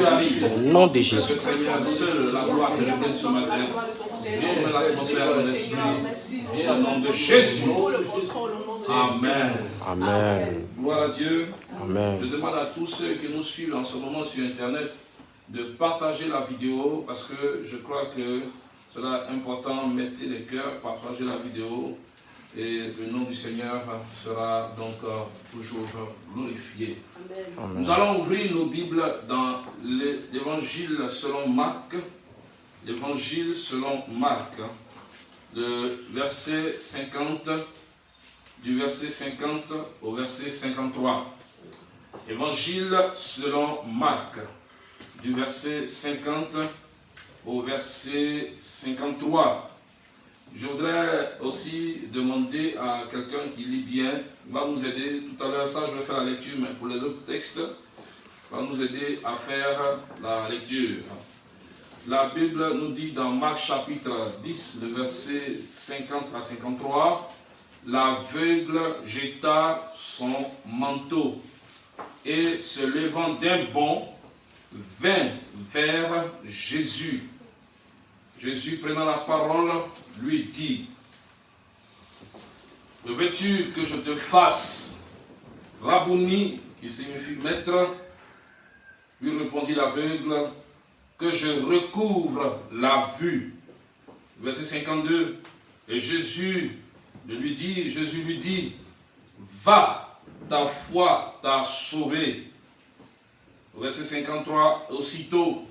tu arrives. Au nom de Parce Jésus. que Seigneur, seule la gloire te revienne ce matin. Viens dans l'atmosphère de l'esprit. Viens au nom de Jésus. Amen. Amen. Gloire à Dieu. Amen. Je demande à tous ceux qui nous suivent en ce moment sur Internet de partager la vidéo parce que je crois que cela est important. Mettez les cœurs, partagez la vidéo et le nom du Seigneur sera donc toujours glorifié. Amen. Nous allons ouvrir nos Bibles dans l'évangile selon Marc. L'évangile selon Marc, le verset 50, du verset 50 au verset 53. Évangile selon Marc, du verset 50 au verset 53. Je voudrais aussi demander à quelqu'un qui lit bien, il va nous aider, tout à l'heure ça je vais faire la lecture, mais pour les autres textes, il va nous aider à faire la lecture. La Bible nous dit dans Marc chapitre 10, le verset 50 à 53, l'aveugle jeta son manteau et se levant d'un bond, vint vers Jésus. Jésus, prenant la parole, lui dit, « Que veux-tu que je te fasse ?» Rabouni, qui signifie maître, lui répondit l'aveugle, « Que je recouvre la vue. » Verset 52, et Jésus lui dit, « Va, ta foi t'a sauvé. » Verset 53, aussitôt,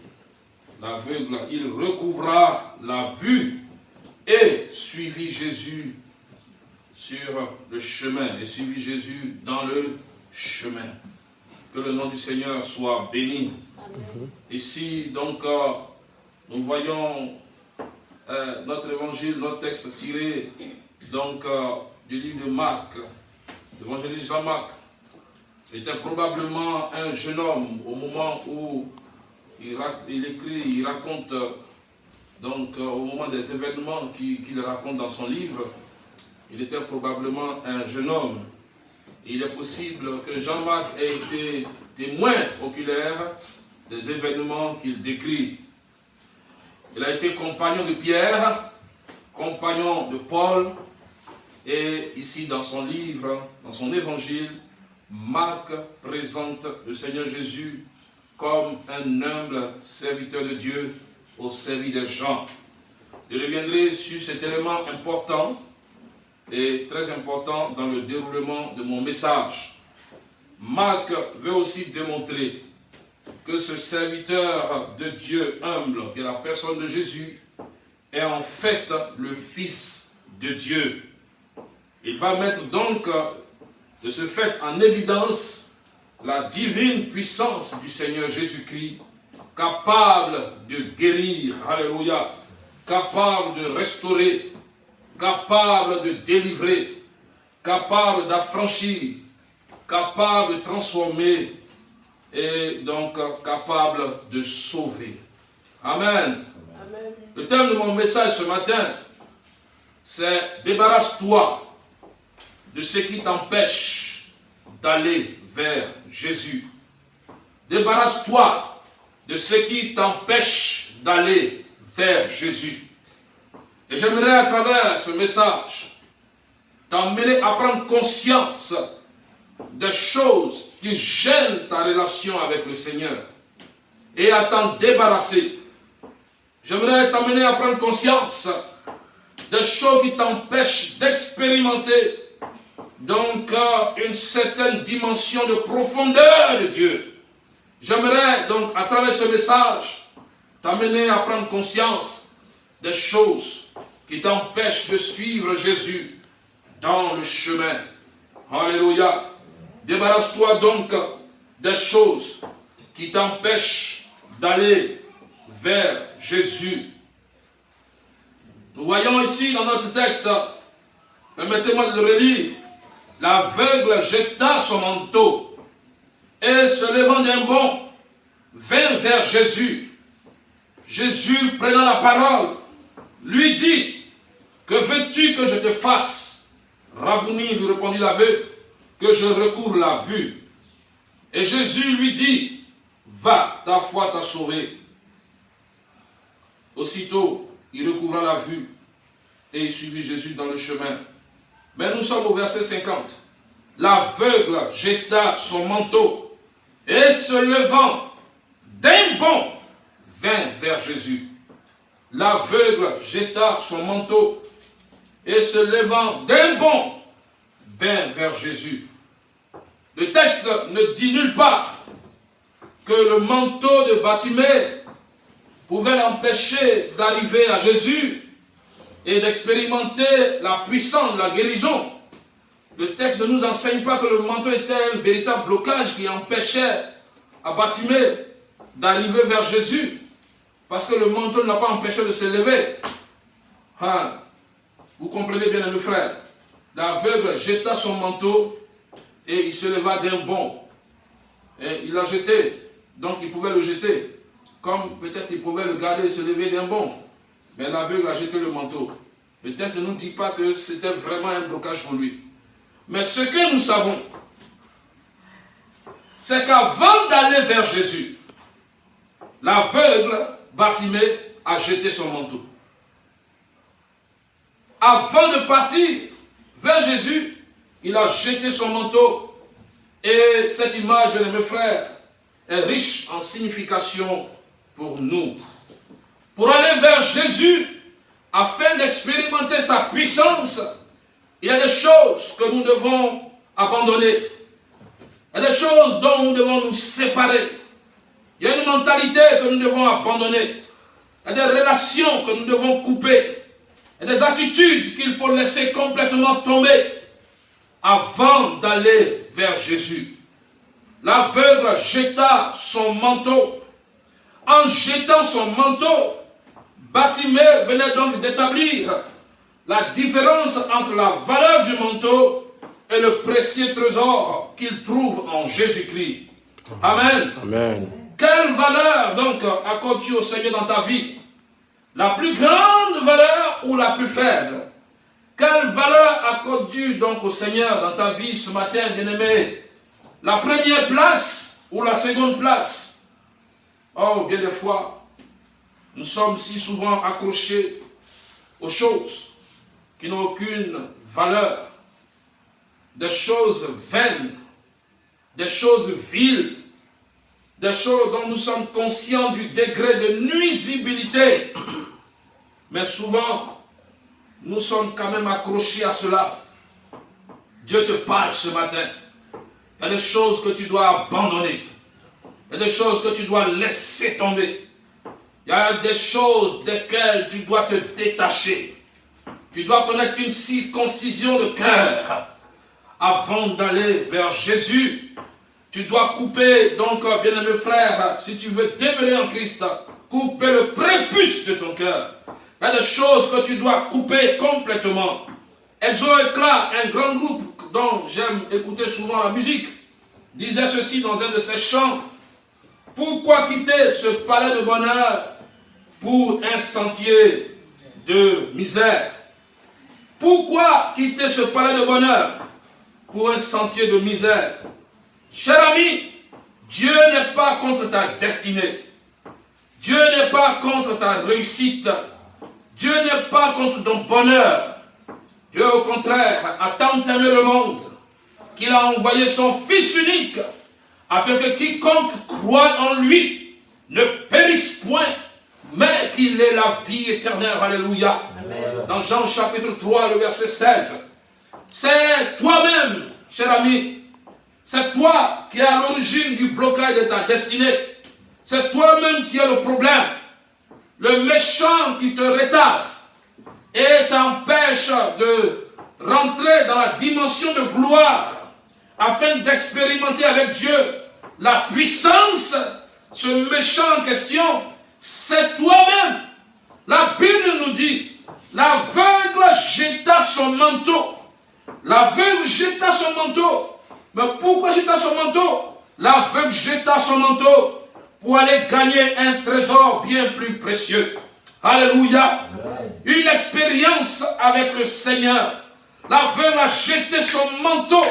l'aveugle, il recouvra la vue et suivit Jésus sur le chemin, et suivit Jésus dans le chemin. Que le nom du Seigneur soit béni. Amen. Ici, donc, nous voyons notre évangile, notre texte tiré donc, du livre de Marc, l'évangéliste Jean-Marc. Il était probablement un jeune homme au moment où il écrit, il raconte, donc au moment des événements qu'il raconte dans son livre, il était probablement un jeune homme. Il est possible que Jean-Marc ait été témoin oculaire des événements qu'il décrit. Il a été compagnon de Pierre, compagnon de Paul, et ici dans son livre, dans son évangile, Marc présente le Seigneur Jésus comme un humble serviteur de Dieu au service des gens. Je reviendrai sur cet élément important et très important dans le déroulement de mon message. Marc veut aussi démontrer que ce serviteur de Dieu humble, qui est la personne de Jésus, est en fait le Fils de Dieu. Il va mettre donc de ce fait en évidence la divine puissance du Seigneur Jésus-Christ, capable de guérir, alléluia, capable de restaurer, capable de délivrer, capable d'affranchir, capable de transformer et donc capable de sauver. Amen. Amen. Le thème de mon message ce matin, c'est « Débarrasse-toi de ce qui t'empêche d'aller vers Jésus. » Débarrasse-toi de ce qui t'empêche d'aller vers Jésus. Et j'aimerais à travers ce message t'emmener à prendre conscience des choses qui gênent ta relation avec le Seigneur et à t'en débarrasser. J'aimerais t'emmener à prendre conscience des choses qui t'empêchent d'expérimenter donc une certaine dimension de profondeur de Dieu. J'aimerais donc à travers ce message t'amener à prendre conscience des choses qui t'empêchent de suivre Jésus dans le chemin. Alléluia. Débarrasse-toi donc des choses qui t'empêchent d'aller vers Jésus. Nous voyons ici dans notre texte, permettez-moi de le relire, l'aveugle jeta son manteau et se levant d'un bond, vint vers Jésus. Jésus, prenant la parole, lui dit, « Que veux-tu que je te fasse ?» Rabouni, lui répondit l'aveugle, « Que je recouvre la vue. » Et Jésus lui dit, « Va, ta foi t'a sauvé. Aussitôt, il recouvra la vue et il suivit Jésus dans le chemin. Mais nous sommes au verset 50. L'aveugle jeta son manteau et se levant d'un bond, vint vers Jésus. L'aveugle jeta son manteau et se levant d'un bond, vint vers Jésus. Le texte ne dit nulle part que le manteau de Bartimée pouvait l'empêcher d'arriver à Jésus et d'expérimenter la puissance de la guérison. Le texte ne nous enseigne pas que le manteau était un véritable blocage qui empêchait à Bartimée d'arriver vers Jésus, parce que le manteau n'a pas empêché de se lever. Vous comprenez bien, mes frères. L'aveugle jeta son manteau et il se leva d'un bond. Et il l'a jeté, donc il pouvait le jeter, comme peut-être il pouvait le garder et se lever d'un bond. Mais l'aveugle a jeté le manteau. Le texte ne nous dit pas que c'était vraiment un blocage pour lui. Mais ce que nous savons, c'est qu'avant d'aller vers Jésus, l'aveugle Bartimée a jeté son manteau. Avant de partir vers Jésus, il a jeté son manteau. Et cette image, mes frères, est riche en signification pour nous. Pour aller vers Jésus, afin d'expérimenter sa puissance, il y a des choses que nous devons abandonner. Il y a des choses dont nous devons nous séparer. Il y a une mentalité que nous devons abandonner. Il y a des relations que nous devons couper. Il y a des attitudes qu'il faut laisser complètement tomber avant d'aller vers Jésus. L'aveugle jeta son manteau. En jetant son manteau, Bartimée venait donc d'établir la différence entre la valeur du manteau et le précieux trésor qu'il trouve en Jésus-Christ. Amen. Amen. Quelle valeur donc accordes-tu au Seigneur dans ta vie? La plus grande valeur ou la plus faible? Quelle valeur accordes-tu donc au Seigneur dans ta vie ce matin, bien-aimé? La première place ou la seconde place? Oh, bien des fois, nous sommes si souvent accrochés aux choses qui n'ont aucune valeur, des choses vaines, des choses viles, des choses dont nous sommes conscients du degré de nuisibilité. Mais souvent, nous sommes quand même accrochés à cela. Dieu te parle ce matin. Il y a des choses que tu dois abandonner. Il y a des choses que tu dois laisser tomber. Il y a des choses desquelles tu dois te détacher. Tu dois connaître une circoncision de cœur. Avant d'aller vers Jésus, tu dois couper, donc, bien-aimé frère, si tu veux demeurer en Christ, couper le prépuce de ton cœur. Il y a des choses que tu dois couper complètement. Exo-Éclat, un grand groupe dont j'aime écouter souvent la musique, disait ceci dans un de ses chants. Pourquoi quitter ce palais de bonheur pour un sentier de misère? Pourquoi quitter ce palais de bonheur pour un sentier de misère? Cher ami, Dieu n'est pas contre ta destinée. Dieu n'est pas contre ta réussite. Dieu n'est pas contre ton bonheur. Dieu, au contraire, a tant aimé le monde qu'il a envoyé son Fils unique afin que quiconque croit en lui ne périsse point, mais qu'il ait la vie éternelle. Alléluia. Amen. Dans Jean chapitre 3, le verset 16. C'est toi-même, cher ami, c'est toi qui es à l'origine du blocage de ta destinée. C'est toi-même qui as le problème. Le méchant qui te retarde et t'empêche de rentrer dans la dimension de gloire afin d'expérimenter avec Dieu la puissance. Ce méchant en question, c'est toi-même. La Bible nous dit, l'aveugle jeta son manteau. L'aveugle jeta son manteau. Mais pourquoi jeta son manteau? L'aveugle jeta son manteau pour aller gagner un trésor bien plus précieux. Alléluia. Une expérience avec le Seigneur. L'aveugle a jeté son manteau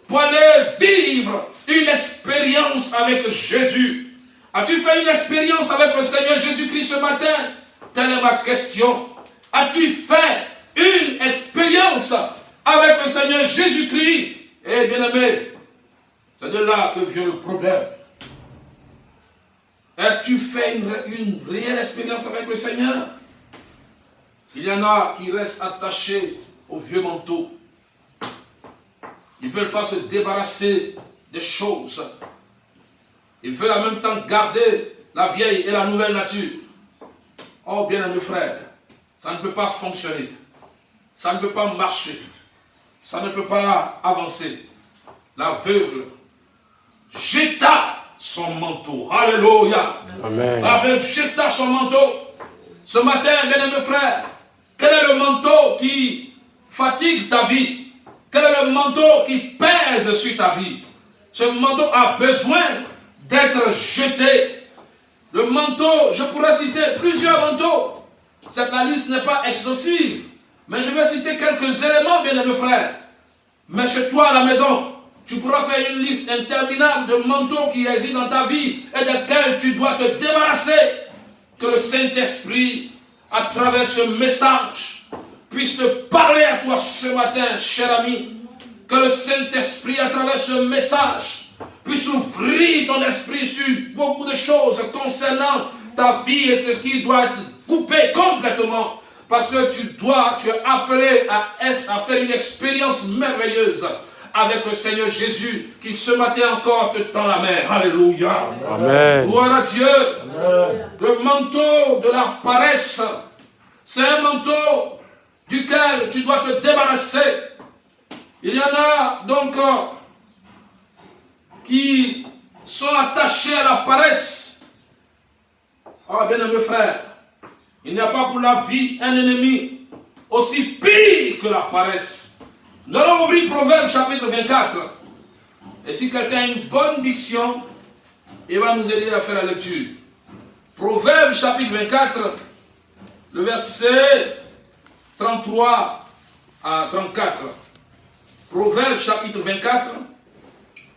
pour aller vivre une expérience avec Jésus. As-tu fait une expérience avec le Seigneur Jésus-Christ ce matin? Telle est ma question. As-tu fait une expérience avec le Seigneur Jésus-Christ? Eh bien aimé, c'est de là que vient le problème. As-tu fait une réelle expérience avec le Seigneur? Il y en a qui restent attachés au vieux manteau. Ils ne veulent pas se débarrasser des choses. Ils veulent en même temps garder la vieille et la nouvelle nature. Oh bien-aimé frère, ça ne peut pas fonctionner. Ça ne peut pas marcher. Ça ne peut pas avancer. L'aveugle jeta son manteau. Alléluia. Amen. L'aveugle jeta son manteau. Ce matin, bien-aimé frère, quel est le manteau qui fatigue ta vie? Quel est le manteau qui pèse sur ta vie? Ce manteau a besoin d'être jeté. Le manteau, je pourrais citer plusieurs manteaux. La liste n'est pas exhaustive. Mais je vais citer quelques éléments, bien-aimés frères. Mais chez toi à la maison, tu pourras faire une liste interminable de manteaux qui existent dans ta vie et desquels tu dois te débarrasser. Que le Saint-Esprit, à travers ce message, puisse te parler à toi ce matin, cher ami. Que le Saint-Esprit, à travers ce message, puisse ouvrir ton esprit sur beaucoup de choses concernant ta vie et ce qui doit être coupé complètement. Parce que tu es appelé à faire une expérience merveilleuse avec le Seigneur Jésus qui ce matin encore te tend la main. Alléluia. Amen. Gloire à Dieu. Amen. Le manteau de la paresse, c'est un manteau duquel tu dois te débarrasser. Il y en a donc qui sont attachés à la paresse. Ah, bien-aimé frère, il n'y a pas pour la vie un ennemi aussi pire que la paresse. Nous allons ouvrir Proverbes chapitre 24. Et si quelqu'un a une bonne diction, il va nous aider à faire la lecture. Proverbes chapitre 24, le verset 33 à 34. Proverbes chapitre 24,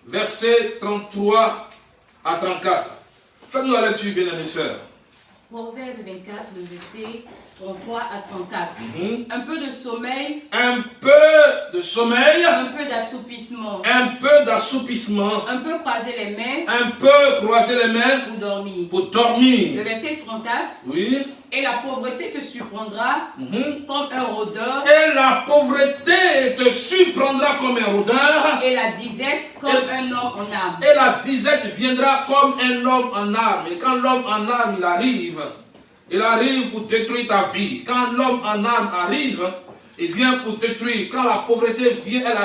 verset 33 à 34. Faites-nous la lecture, bien-aimés sœurs. Proverbe 24, le verset 33 à 34. Un peu de sommeil. Un peu de sommeil. Un peu d'assoupissement. Un peu d'assoupissement. Un peu croiser les mains. Un peu croiser les mains. Pour dormir. Pour dormir. Le verset 34. Oui. Et la pauvreté te surprendra comme un rôdeur. Et la pauvreté te surprendra comme un rôdeur. Et la disette comme un homme en armes. Et la disette viendra comme un homme en armes. Et quand l'homme en armes il arrive pour détruire ta vie. Quand l'homme en armes arrive, il vient pour détruire. Quand la pauvreté vient, elle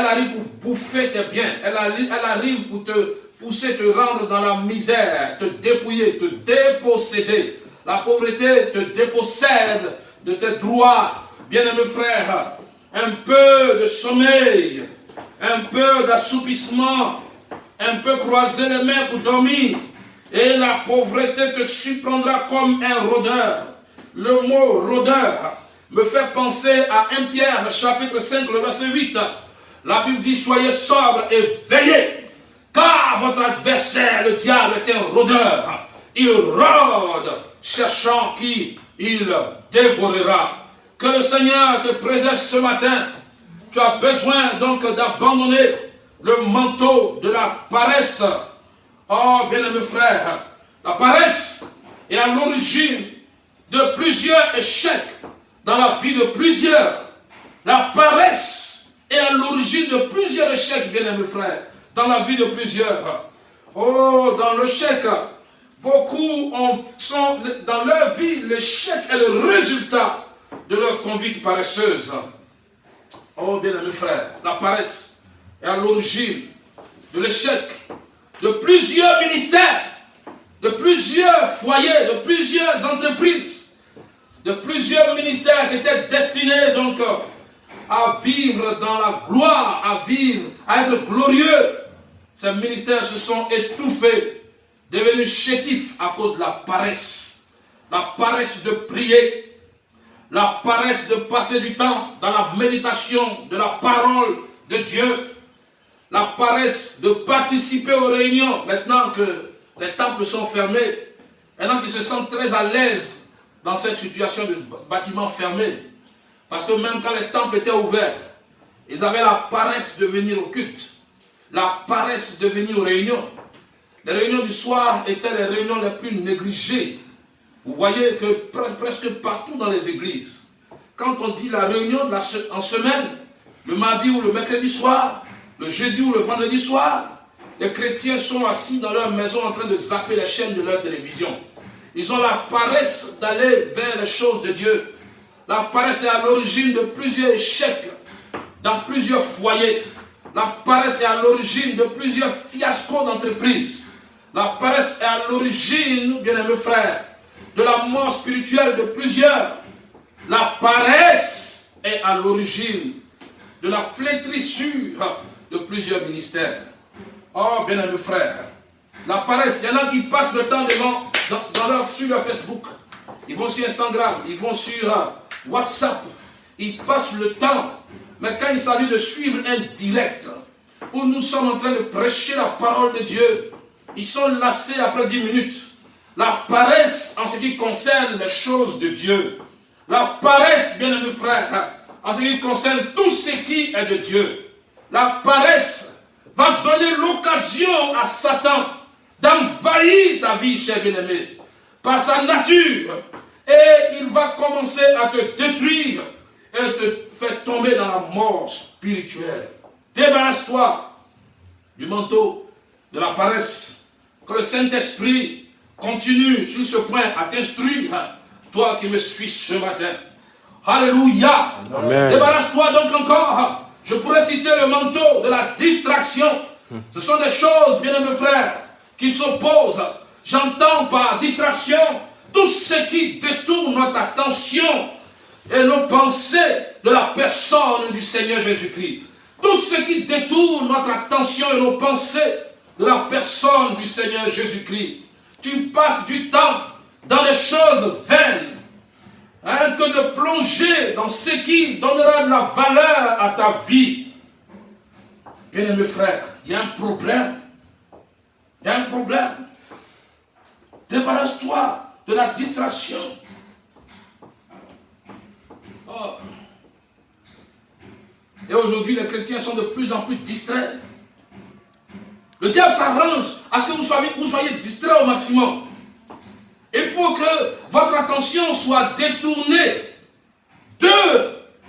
arrive pour bouffer tes biens. Elle arrive pour te pousser, te rendre dans la misère, te dépouiller, te déposséder. La pauvreté te dépossède de tes droits. Bien-aimé frère, un peu de sommeil, un peu d'assoupissement, un peu croiser les mains pour dormir. Et la pauvreté te surprendra comme un rôdeur. Le mot rôdeur me fait penser à 1 Pierre, chapitre 5, le verset 8. La Bible dit, soyez sobres et veillez, car votre adversaire, le diable, est un rôdeur. Il rôde, cherchant qui il dévorera. Que le Seigneur te préserve ce matin. Tu as besoin donc d'abandonner le manteau de la paresse. Oh, bien-aimé frère, la paresse est à l'origine de plusieurs échecs dans la vie de plusieurs. La paresse est à l'origine de plusieurs échecs, bien-aimé frère, dans la vie de plusieurs. Oh, dans l'échec, beaucoup sont dans leur vie, l'échec est le résultat de leur conduite paresseuse. Oh, bien-aimé frère, la paresse est à l'origine de l'échec de plusieurs ministères, de plusieurs foyers, de plusieurs entreprises, de plusieurs ministères qui étaient destinés donc à vivre dans la gloire, à être glorieux. Ces ministères se sont étouffés, devenus chétifs à cause de la paresse de prier, la paresse de passer du temps dans la méditation de la parole de Dieu, la paresse de participer aux réunions. Maintenant que les temples sont fermés. Il y en a qui se sentent très à l'aise dans cette situation de bâtiment fermé. Parce que même quand les temples étaient ouverts, ils avaient la paresse de venir au culte, la paresse de venir aux réunions. Les réunions du soir étaient les réunions les plus négligées. Vous voyez que presque partout dans les églises, quand on dit la réunion en semaine, le mardi ou le mercredi soir, le jeudi ou le vendredi soir, les chrétiens sont assis dans leur maison en train de zapper les chaînes de leur télévision. Ils ont la paresse d'aller vers les choses de Dieu. La paresse est à l'origine de plusieurs échecs dans plusieurs foyers. La paresse est à l'origine de plusieurs fiascos d'entreprise. La paresse est à l'origine, bien-aimés frères, de la mort spirituelle de plusieurs. La paresse est à l'origine de la flétrissure de plusieurs ministères. Oh, bien-aimés frères, la paresse, il y en a qui passent le temps sur leur Facebook. Ils vont sur Instagram, ils vont sur WhatsApp. Ils passent le temps. Mais quand il s'agit de suivre un direct, où nous sommes en train de prêcher la parole de Dieu, ils sont lassés après 10 minutes. La paresse en ce qui concerne les choses de Dieu. La paresse, bien-aimés frères, en ce qui concerne tout ce qui est de Dieu. La paresse va donner l'occasion à Satan d'envahir ta vie, cher bien-aimé, par sa nature. Et il va commencer à te détruire et te faire tomber dans la mort spirituelle. Débarrasse-toi du manteau de la paresse. Que le Saint-Esprit continue sur ce point à t'instruire, toi qui me suis ce matin. Alléluia. Amen. Débarrasse-toi donc encore. Je pourrais citer le manteau de la distraction. Ce sont des choses, bien-aimés frères, qui s'opposent. J'entends par distraction tout ce qui détourne notre attention et nos pensées de la personne du Seigneur Jésus-Christ. Tout ce qui détourne notre attention et nos pensées de la personne du Seigneur Jésus-Christ. Tu passes du temps dans les choses vaines, que de plonger dans ce qui donnera de la valeur à ta vie. Bien-aimés frères, il y a un problème. Il y a un problème. Débarrasse-toi de la distraction. Oh. Et aujourd'hui, les chrétiens sont de plus en plus distraits. Le diable s'arrange à ce que vous soyez distraits au maximum. Il faut que votre attention soit détournée de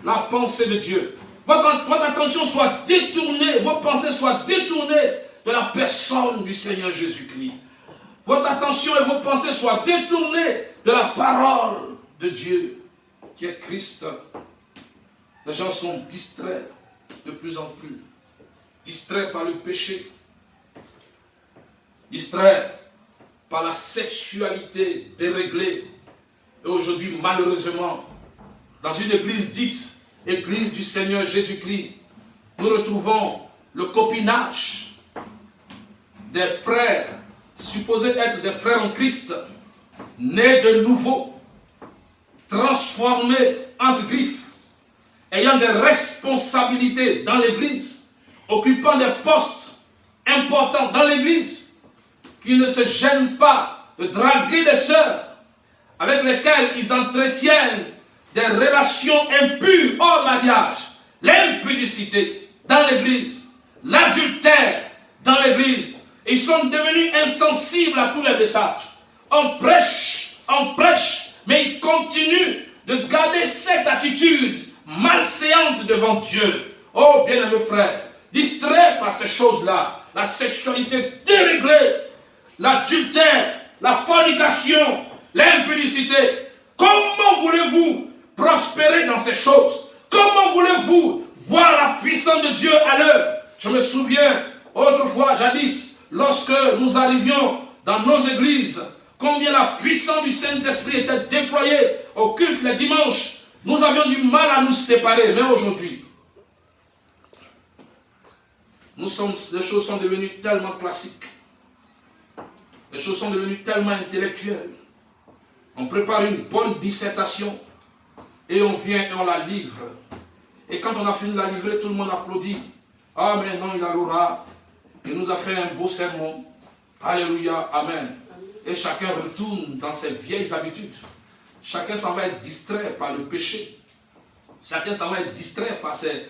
la pensée de Dieu. Votre attention soit détournée, vos pensées soient détournées de la personne du Seigneur Jésus-Christ. Votre attention et vos pensées soient détournées de la parole de Dieu, qui est Christ. Les gens sont distraits de plus en plus. Distraits par le péché. Distraits par la sexualité déréglée. Et aujourd'hui, malheureusement, dans une église dite Église du Seigneur Jésus-Christ, nous retrouvons le copinage des frères, supposés être des frères en Christ, nés de nouveau, transformés entre griffes, ayant des responsabilités dans l'église, occupant des postes importants dans l'église, qui ne se gênent pas de draguer des sœurs avec lesquelles ils entretiennent des relations impures hors mariage, l'impudicité dans l'église, l'adultère dans l'église. Ils sont devenus insensibles à tous les messages. On prêche, mais ils continuent de garder cette attitude malséante devant Dieu. Oh, bien-aimés frères, distraits par ces choses-là, la sexualité déréglée, l'adultère, la fornication, l'impudicité. Comment voulez-vous prospérer dans ces choses? Comment voulez-vous voir la puissance de Dieu à l'œuvre? Je me souviens, autrefois, jadis, lorsque nous arrivions dans nos églises, combien la puissance du Saint-Esprit était déployée au culte les dimanches. Nous avions du mal à nous séparer, mais aujourd'hui, les choses sont devenues tellement classiques. Les choses sont devenues tellement intellectuelles. On prépare une bonne dissertation et on vient et on la livre. Et quand on a fini de la livrer, tout le monde applaudit. Ah, mais non, il a l'aura. Il nous a fait un beau sermon. Alléluia, amen. Et chacun retourne dans ses vieilles habitudes. Chacun s'en va être distrait par le péché. Chacun s'en va être distrait par ses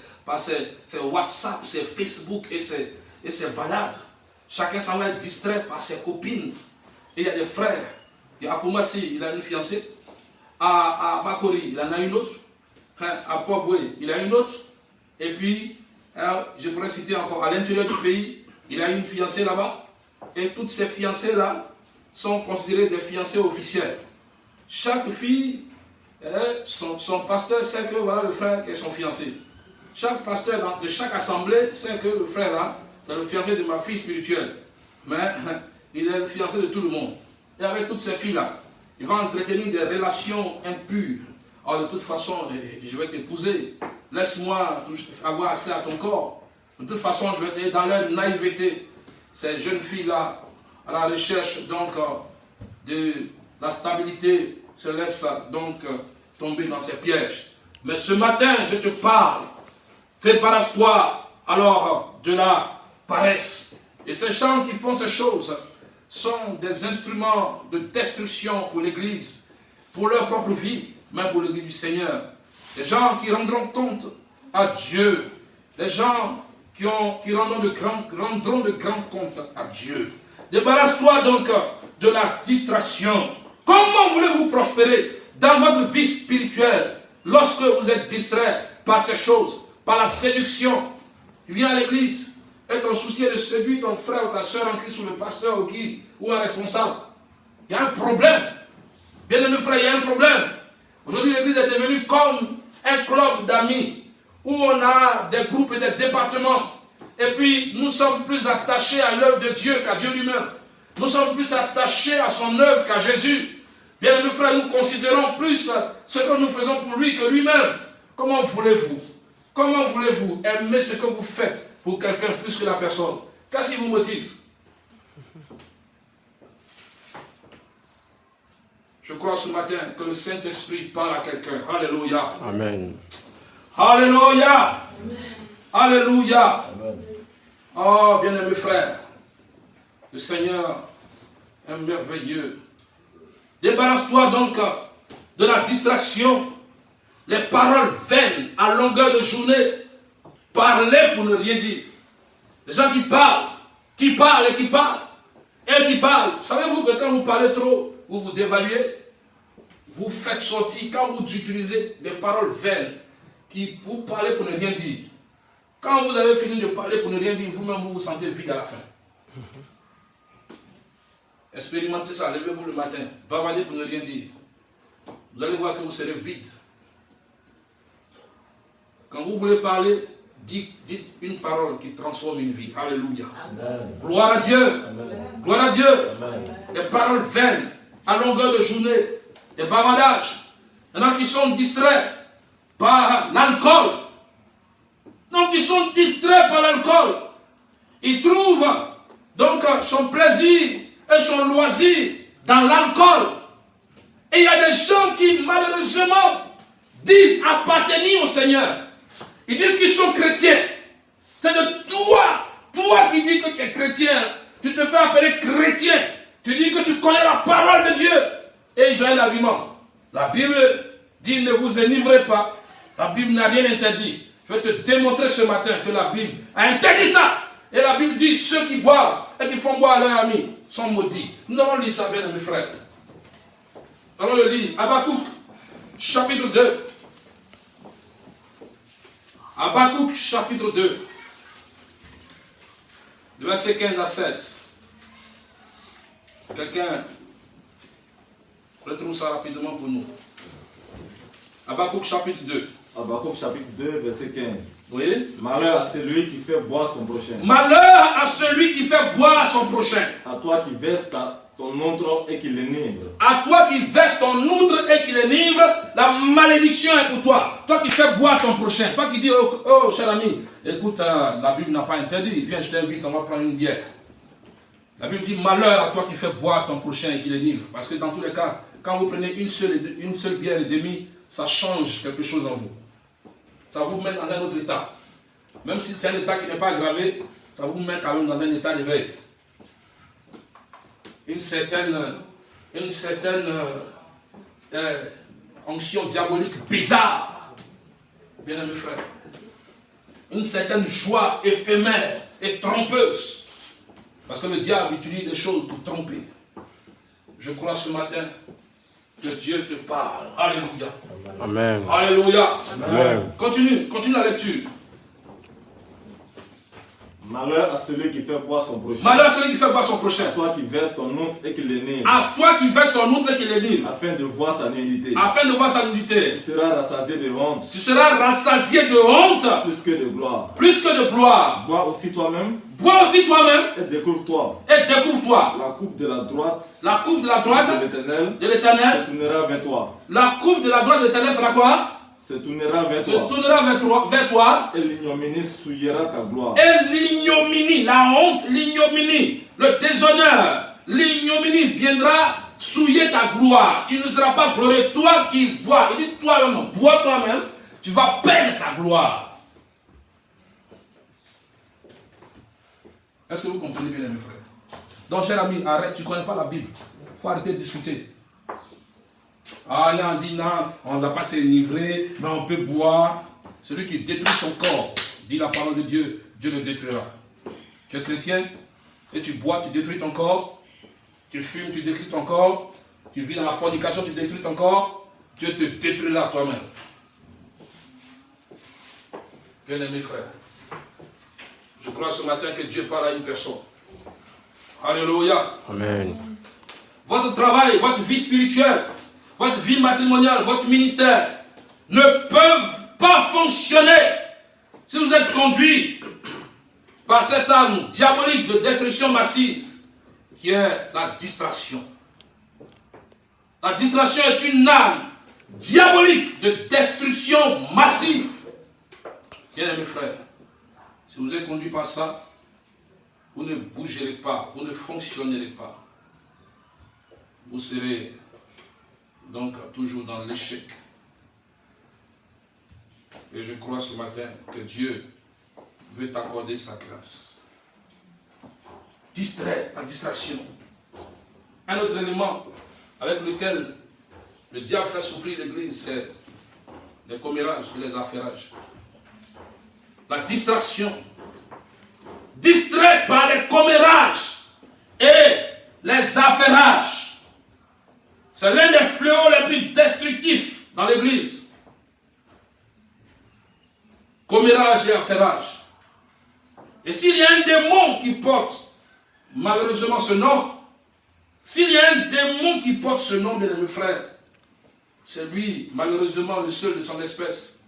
WhatsApp, ses Facebook et ses balades. Chacun s'en va être distrait par ses copines. Et il y a des frères. Et à Koumassi, il a une fiancée. À Makori, il en a une autre. À Pogwe, il a une autre. Et puis, je pourrais citer encore, à l'intérieur du pays, il a une fiancée là-bas. Et toutes ces fiancées-là sont considérées des fiancées officielles. Chaque fille, son pasteur sait que voilà le frère qui est son fiancé. Chaque pasteur de chaque assemblée sait que le frère là, c'est le fiancé de ma fille spirituelle. Mais il est le fiancé de tout le monde. Et avec toutes ces filles-là, il va entretenir des relations impures. Alors de toute façon, je vais t'épouser. Laisse-moi avoir accès à ton corps. De toute façon, je vais être dans leur naïveté. Ces jeunes filles-là, à la recherche donc de la stabilité, se laissent donc tomber dans ces pièges. Mais ce matin, je te parle. Débarrasse-toi alors de la paresse. Et ces gens qui font ces choses sont des instruments de destruction pour l'Église, pour leur propre vie, même pour l'Église du Seigneur. Des gens qui rendront compte à Dieu. Des gens qui rendront de grands comptes à Dieu. Débarrasse-toi donc de la distraction. Comment voulez-vous prospérer dans votre vie spirituelle lorsque vous êtes distrait par ces choses, par la séduction? Tu viens à l'église et ton souci est de séduire ton frère ou ta soeur en Christ ou le pasteur ou un responsable. Il y a un problème. Bien-aimé frère, il y a un problème. Aujourd'hui, l'église est devenue comme un club d'amis où on a des groupes et des départements. Et puis, nous sommes plus attachés à l'œuvre de Dieu qu'à Dieu lui-même. Nous sommes plus attachés à son œuvre qu'à Jésus. Bien-aimés frères, nous considérons plus ce que nous faisons pour lui que lui-même. Comment voulez-vous aimer ce que vous faites pour quelqu'un plus que la personne? Qu'est-ce qui vous motive? Je crois ce matin que le Saint-Esprit parle à quelqu'un. Alléluia. Amen. Alléluia. Amen. Alléluia. Amen. Oh, bien-aimés frères, le Seigneur est merveilleux. Débarrasse-toi donc de la distraction, les paroles vaines à longueur de journée. Parler pour ne rien dire. Les gens qui parlent et qui parlent. Et qui parlent. Savez-vous que quand vous parlez trop, vous vous dévaluez? Vous faites sortir, quand vous utilisez des paroles vaines, qui vous parlez pour ne rien dire. Quand vous avez fini de parler pour ne rien dire, vous-même vous vous sentez vide à la fin. Expérimentez ça, levez-vous le matin, bavardez pour ne rien dire. Vous allez voir que vous serez vide. Quand vous voulez parler, dites une parole qui transforme une vie. Alléluia. Amen. Gloire à Dieu. Amen. Gloire à Dieu. Amen. Des paroles vaines à longueur de journée, des bavardages. Il y en a qui sont distraits par l'alcool. Donc ils sont distraits par l'alcool. Ils trouvent donc son plaisir et son loisir dans l'alcool. Et il y a des gens qui malheureusement disent appartenir au Seigneur. Ils disent qu'ils sont chrétiens. C'est de toi qui dis que tu es chrétien. Tu te fais appeler chrétien. Tu dis que tu connais la parole de Dieu. Et ils ont un argument. La Bible dit ne vous enivrez pas. La Bible n'a rien interdit. Je vais te démontrer ce matin que la Bible a interdit ça. Et la Bible dit ceux qui boivent et qui font boire à leurs amis sont maudits. Nous allons lire ça, bien mes frères. Allons le lire. Habakkuk, chapitre 2. Habakkuk, chapitre 2. De verset 15 à 16. Quelqu'un retrouve ça rapidement pour nous. Habakkuk, chapitre 2. Habakkuk chapitre 2, verset 15. Oui. Malheur à celui qui fait boire son prochain. Malheur à celui qui fait boire son prochain. À toi qui verses ton outre et qui l'énivre. À toi qui verses ton outre et qui l'énivre, la malédiction est pour toi. Toi qui fais boire ton prochain. Toi qui dis, oh cher ami, écoute, la Bible n'a pas interdit. Viens, je t'invite, on va prendre une bière. La Bible dit, malheur à toi qui fais boire ton prochain et qui l'énivre. Parce que dans tous les cas, quand vous prenez une seule bière et demie, ça change quelque chose en vous. Ça vous met dans un autre état. Même si c'est un état qui n'est pas aggravé, ça vous met quand même dans un état d'éveil. une certaine onction diabolique bizarre, bien aimé frère. Une certaine joie éphémère et trompeuse. Parce que le diable utilise des choses pour tromper. Je crois ce matin que Dieu te parle. Alléluia. Amen. Alléluia. Amen. Continue la lecture. Malheur à celui qui fait boire son prochain. Malheur à celui qui fait boire son prochain. À toi qui verse ton oncle et qui l'énivre. À toi qui verse son outre et qui l'énivre. Afin de voir sa nudité. Afin de voir sa nudité. Tu seras rassasié de honte. Tu seras rassasié de honte. Plus que de gloire. Plus que de gloire. Bois aussi toi-même. Bois aussi toi-même. Et découvre-toi. Et découvre-toi. La coupe de la droite. La coupe de la droite de l'Éternel. De l'Éternel. Se tournera vers toi. La coupe de la droite de l'Éternel fera quoi? Se tournera vers Se toi. tournera vers toi. Et l'ignominie souillera ta gloire. Et l'ignominie, la honte, l'ignominie, le déshonneur, l'ignominie viendra souiller ta gloire. Tu ne seras pas glorieux. Toi qui bois, il dit toi-même, bois toi-même, tu vas perdre ta gloire. Est-ce que vous comprenez bien, mes frères? Donc, cher ami, arrête, tu ne connais pas la Bible. Il faut arrêter de discuter. Ah non, on dit non, on ne doit pas s'enivrer, mais on peut boire. Celui qui détruit son corps, dit la parole de Dieu, Dieu le détruira. Tu es chrétien et tu bois, tu détruis ton corps. Tu fumes, tu détruis ton corps. Tu vis dans la fornication, tu détruis ton corps. Dieu te détruira toi-même. Bien-aimés frères, je crois ce matin que Dieu parle à une personne. Alléluia. Amen. Votre travail, votre vie spirituelle, votre vie matrimoniale, votre ministère ne peuvent pas fonctionner si vous êtes conduit par cette âme diabolique de destruction massive qui est la distraction. La distraction est une âme diabolique de destruction massive. Bien aimés frères, si vous êtes conduit par ça, vous ne bougerez pas, vous ne fonctionnerez pas. Vous serez donc toujours dans l'échec. Et je crois ce matin que Dieu veut t'accorder sa grâce. Distrait, la distraction. Un autre élément avec lequel le diable fait souffrir l'Église, c'est les commérages et les affairages. La distraction. Distrait par les commérages et les affairages. C'est l'un des fléaux les plus destructifs dans l'Église. Commérage et affairage. Et s'il y a un démon qui porte malheureusement ce nom, s'il y a un démon qui porte ce nom, bien aimés frères, c'est lui, malheureusement, le seul de son espèce,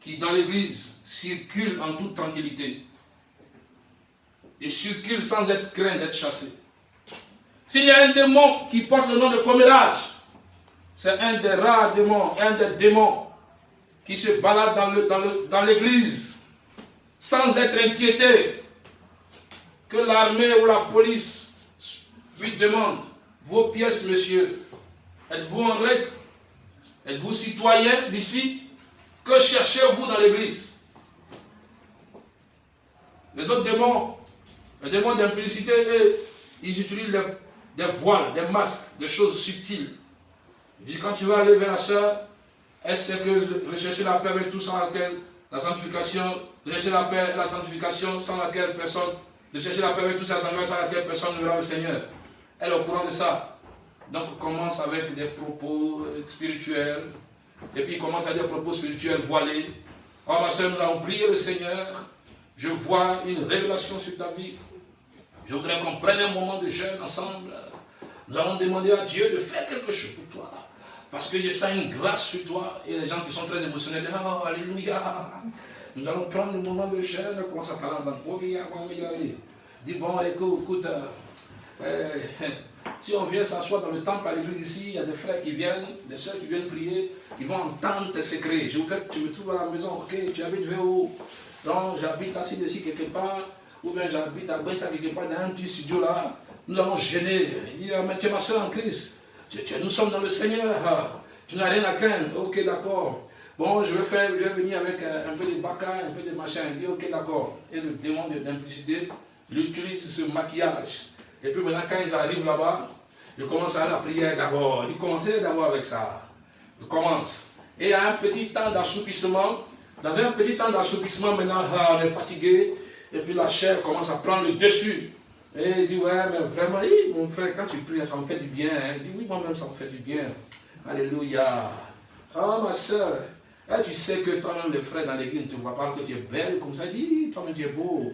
qui dans l'Église circule en toute tranquillité. Il circule sans être craint d'être chassé. S'il y a un démon qui porte le nom de commérage, c'est un des rares démons, un des démons qui se balade dans l'église sans être inquiété que l'armée ou la police lui demande: vos pièces, monsieur, êtes-vous en règle? Êtes-vous citoyen d'ici? Que cherchez-vous dans l'église? Les autres démons, les démons d'impudicité, ils utilisent des voiles, des masques, des choses subtiles. Il dit: quand tu vas aller vers la sœur, est-ce que rechercher la paix avec tout sans laquelle la sanctification, rechercher la paix et la sanctification sans laquelle personne, rechercher la paix avec tout ça sans laquelle personne ne verra le Seigneur. Elle est au courant de ça. Donc on commence avec des propos spirituels, et puis il commence à dire des propos spirituels voilés. Oh ma soeur, nous allons prier le Seigneur. Je vois une révélation sur ta vie. Je voudrais qu'on prenne un moment de jeûne ensemble. Nous allons demander à Dieu de faire quelque chose pour toi. Parce que je sens une grâce sur toi. Et les gens qui sont très émotionnels disent: oh, alléluia. Nous allons prendre le moment de jeûne. On commence à parler en langue. Dis: bon, écoute, si on vient s'asseoir dans le temple à l'église ici, il y a des frères qui viennent, des soeurs qui viennent prier, qui vont entendre tes secrets. Je voudrais que tu me trouves à la maison. Ok, tu habites vers où? Donc j'habite assis ici quelque part, ou bien j'habite à Breta quelque part dans un petit studio là. Nous allons gêner. Il dit: mais tu es ma soeur en Christ. Nous sommes dans le Seigneur. Tu n'as rien à craindre. Ok, d'accord. Bon, je vais venir avec un peu de baka, un peu de machin. Il dit: ok, d'accord. Et le démon d'implicité, il utilise ce maquillage. Et puis maintenant, quand ils arrivent là-bas, Je commence à la prière d'abord. Il commençait d'abord avec ça. Je commence. Et il y a un petit temps d'assoupissement. Dans un petit temps d'assoupissement, maintenant, on est fatigué. Et puis la chair commence à prendre le dessus. Et il dit, ouais, mais vraiment, mon frère, quand tu pries, ça me fait du bien. Il dit, oui, moi-même, ça me fait du bien. Alléluia. Oh, ma soeur, tu sais que toi-même, les frères dans l'église ne te voient pas que tu es belle. Comme ça, il dit, toi-même, tu es beau.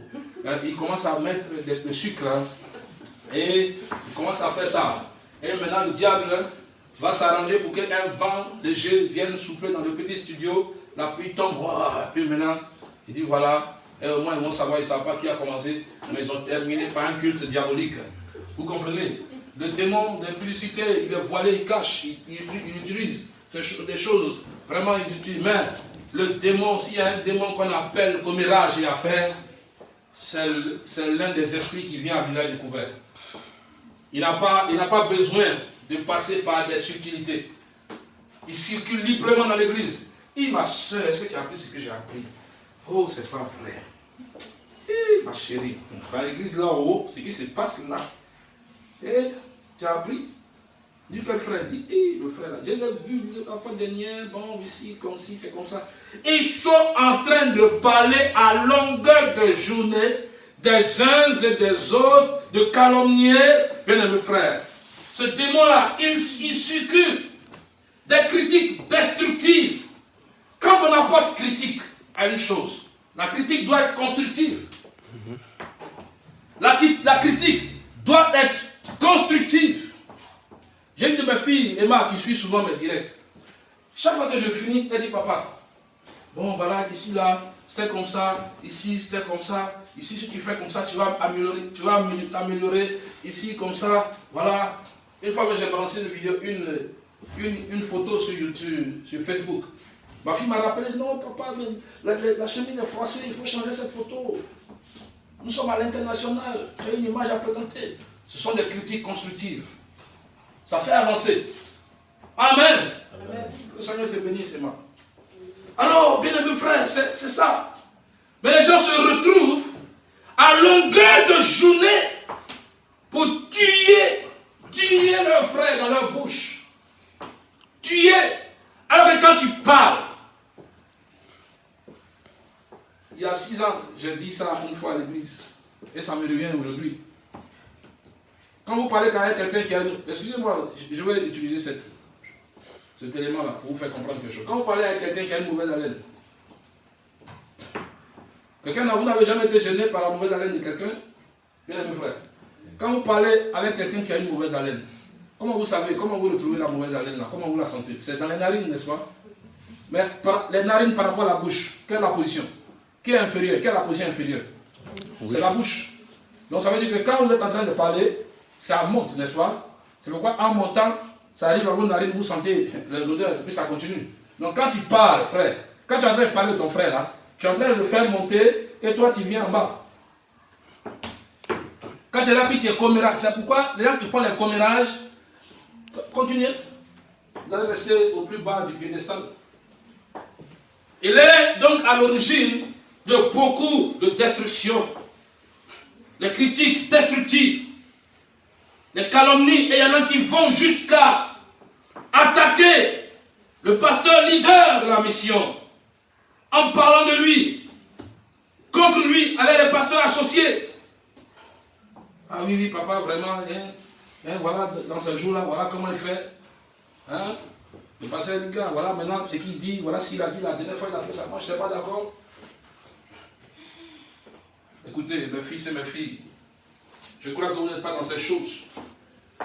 Il commence à mettre le sucre. Et il commence à faire ça. Et maintenant, le diable va s'arranger pour qu'un vent léger vienne souffler dans le petit studio. La pluie tombe. Et puis maintenant, il dit, voilà. Et au moins, ils vont savoir, ils ne savent pas qui a commencé. Mais ils ont terminé par un culte diabolique. Vous comprenez? Le démon d'impudicité, il est voilé, il cache, il utilise des choses. Vraiment, ils utilisent. Mais le démon, s'il y a un démon qu'on appelle commérage et affaire, c'est l'un des esprits qui vient à visage découvert. Il n'a pas besoin de passer par des subtilités. Il circule librement dans l'église. Ma soeur, est-ce que tu as appris ce que j'ai appris? Oh, c'est pas vrai. Ma chérie, dans l'église là en haut, ce qui se passe là. Et tu as appris? Dis quel frère? Dis, le frère là, je l'ai vu la fois dernière, bon, ici, comme si, c'est comme ça. Ils sont en train de parler à longueur de journée des uns et des autres, de calomnier, bien-aimés frères. Ce démon-là, il circule des critiques destructives. Quand on apporte critique à une chose, la critique doit être constructive. La critique doit être constructive. J'ai une de mes filles, Emma, qui suit souvent mes directs. Chaque fois que je finis, elle dit, papa, bon voilà, ici là, c'était comme ça, ici c'était comme ça, ici si tu fais comme ça, tu vas t'améliorer, ici comme ça, voilà. Une fois que j'ai balancé une vidéo, une photo sur YouTube, sur Facebook, ma fille m'a rappelé, non papa, la chemise est froissée, il faut changer cette photo. Nous sommes à l'international, tu as une image à présenter. Ce sont des critiques constructives. Ça fait avancer. Amen. Amen. Le Seigneur te bénisse, Emma. Alors, bien-aimés frères, c'est ça. Mais les gens se retrouvent à longueur de journée pour tuer leurs frères dans leur bouche. Tuer. Alors que quand tu parles, il y a 6 ans, j'ai dit ça une fois à l'église. Et ça me revient aujourd'hui. Quand vous parlez avec quelqu'un qui a une... Excusez-moi, je vais utiliser cet élément-là pour vous faire comprendre quelque chose. Quand vous parlez avec quelqu'un qui a une mauvaise haleine, vous n'avez jamais été gêné par la mauvaise haleine de quelqu'un? Bien mes frères. Quand vous parlez avec quelqu'un qui a une mauvaise haleine, comment vous savez, comment vous retrouvez la mauvaise haleine là? Comment vous la sentez? C'est dans les narines, n'est-ce pas? Mais les narines par rapport à la bouche, quelle est la position? Qui est inférieure? Quelle est la position inférieure? Oui. C'est la bouche. Donc ça veut dire que quand vous êtes en train de parler, ça monte, n'est-ce pas? C'est pourquoi en montant, ça arrive à vos narines, vous sentez les odeurs, et puis ça continue. Donc quand tu parles, frère, quand tu es en train de parler de ton frère là, tu es en train de le faire monter, et toi tu viens en bas. Quand tu es là, puis tu es commérage. C'est pourquoi les gens qui font les commérages, continuez. Vous allez rester au plus bas du piédestal. Il est donc à l'origine de beaucoup de destruction. Les critiques destructives, les calomnies, et il y en a qui vont jusqu'à attaquer le pasteur leader de la mission en parlant de lui, contre lui, avec les pasteurs associés. Ah oui, papa, vraiment, voilà, dans ce jour-là, voilà comment il fait. Hein? Le pasteur dit, gars, voilà maintenant ce qu'il dit, voilà ce qu'il a dit la dernière fois, il a fait ça. Moi, je n'étais pas d'accord. Écoutez, mes fils et mes filles, je crois que vous n'êtes pas dans ces choses.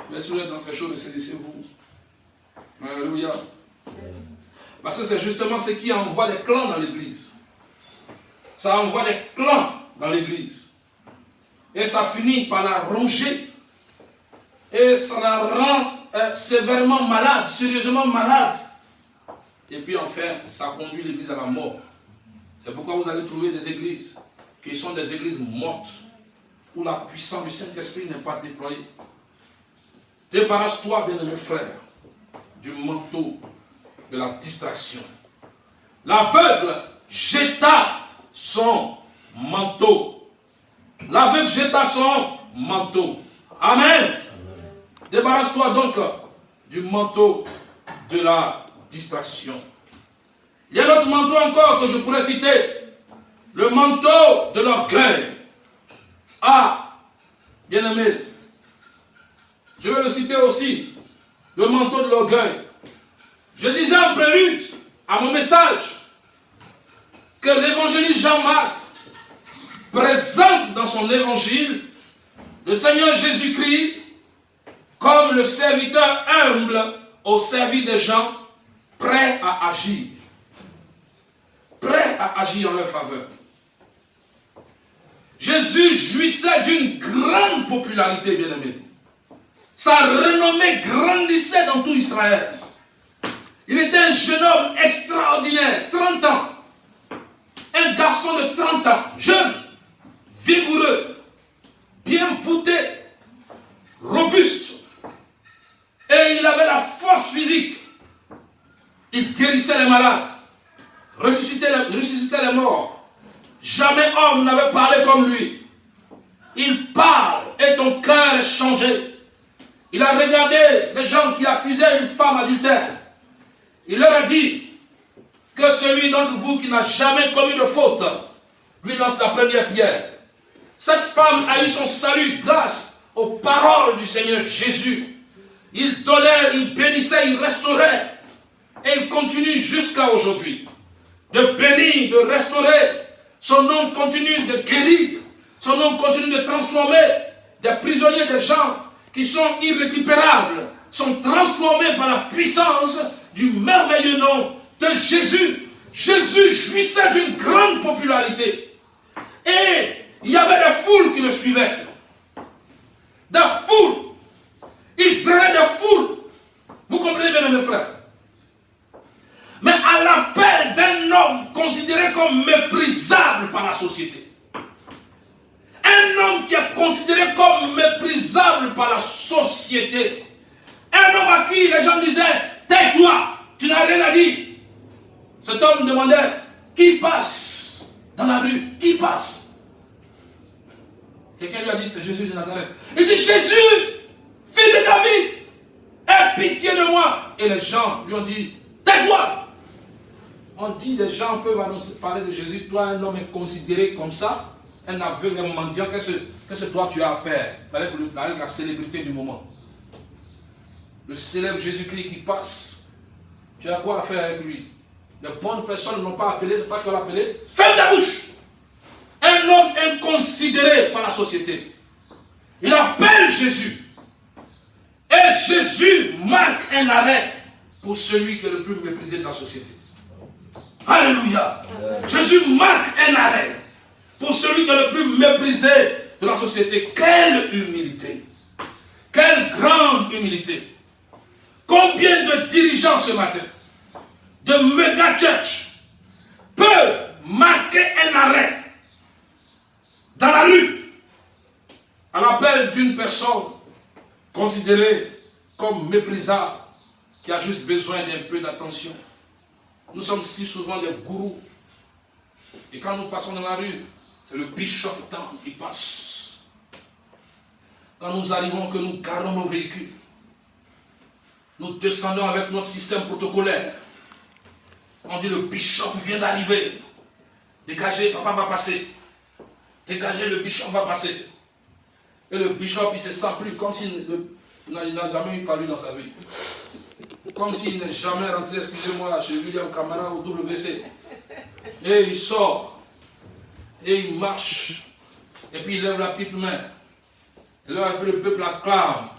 Mais si vous êtes dans ces choses, saisissez-vous. Alléluia. Parce que c'est justement ce qui envoie des clans dans l'église. Ça envoie des clans dans l'église. Et ça finit par la ronger. Et ça la rend sévèrement malade, sérieusement malade. Et puis enfin, ça conduit l'église à la mort. C'est pourquoi vous allez trouver des églises qui sont des églises mortes, où la puissance du Saint-Esprit n'est pas déployée. Débarrasse-toi, bien-aimé frère, du manteau de la distraction. L'aveugle jeta son manteau. L'aveugle jeta son manteau. Amen. Débarrasse-toi donc du manteau de la distraction. Il y a un autre manteau encore que je pourrais citer. Le manteau de l'orgueil. Ah, bien-aimé, je vais le citer aussi. Le manteau de l'orgueil. Je disais en prélude à mon message que l'évangéliste Jean-Marc présente dans son évangile le Seigneur Jésus-Christ comme le serviteur humble au service des gens prêts à agir. Prêts à agir en leur faveur. Jésus jouissait d'une grande popularité, bien-aimé. Sa renommée grandissait dans tout Israël. Il était un jeune homme extraordinaire, 30 ans. Un garçon de 30 ans, jeune, vigoureux, bien voûté, robuste. Et il avait la force physique. Il guérissait les malades, ressuscitait les morts. Jamais homme n'avait parlé comme lui. Il parle et ton cœur est changé. Il a regardé les gens qui accusaient une femme adultère. Il leur a dit que celui d'entre vous qui n'a jamais commis de faute lui lance la première pierre. Cette femme a eu son salut grâce aux paroles du Seigneur Jésus. Il donnait, il bénissait, il restaurait. Et il continue jusqu'à aujourd'hui de bénir, de restaurer. Son nom continue de guérir. Son nom continue de transformer des prisonniers, des gens qui sont irrécupérables, sont transformés par la puissance du merveilleux nom de Jésus. Jésus jouissait d'une grande popularité. Et il y avait des foules qui le suivaient. Des foules. Il drainait des foules. Vous comprenez bien, mes frères? Mais à l'appel d'un homme considéré comme méprisable par la société. Un homme qui est considéré comme méprisable par la société. Un homme à qui les gens disaient, tais-toi, tu n'as rien à dire. Cet homme demandait, qui passe dans la rue? Qui passe? Quelqu'un lui a dit, c'est Jésus de Nazareth. Il dit, Jésus, fils de David, aie pitié de moi. Et les gens lui ont dit, tais-toi. On dit, les gens peuvent parler de Jésus, toi un homme est considéré comme ça, un aveugle, un mendiant, qu'est-ce que toi tu as à faire avec la célébrité du moment? Le célèbre Jésus-Christ qui passe, tu as quoi à faire avec lui? Les bonnes personnes ne l'ont pas appelé, c'est pas qu'on l'a appelé. Ferme ta bouche! Un homme inconsidéré par la société. Il appelle Jésus. Et Jésus marque un arrêt pour celui qui est le plus méprisé de la société. Alléluia! Jésus marque un arrêt pour celui qui est le plus méprisé de la société. Quelle humilité! Quelle grande humilité! Combien de dirigeants ce matin, de méga church, peuvent marquer un arrêt dans la rue à l'appel d'une personne considérée comme méprisable, qui a juste besoin d'un peu d'attention. Nous sommes si souvent des gourous. Et quand nous passons dans la rue, c'est le bishop qui passe. Quand nous arrivons, que nous garons nos véhicules, nous descendons avec notre système protocolaire. On dit le bishop vient d'arriver. Dégagez, papa va passer. Dégagez, le bishop va passer. Et le bishop, il ne se sent plus comme s'il n'a jamais eu parlé dans sa vie. Comme s'il n'est jamais rentré, excusez-moi, chez William Camara au WC. Et il sort. Et il marche. Et puis il lève la petite main. Et là, le peuple acclame.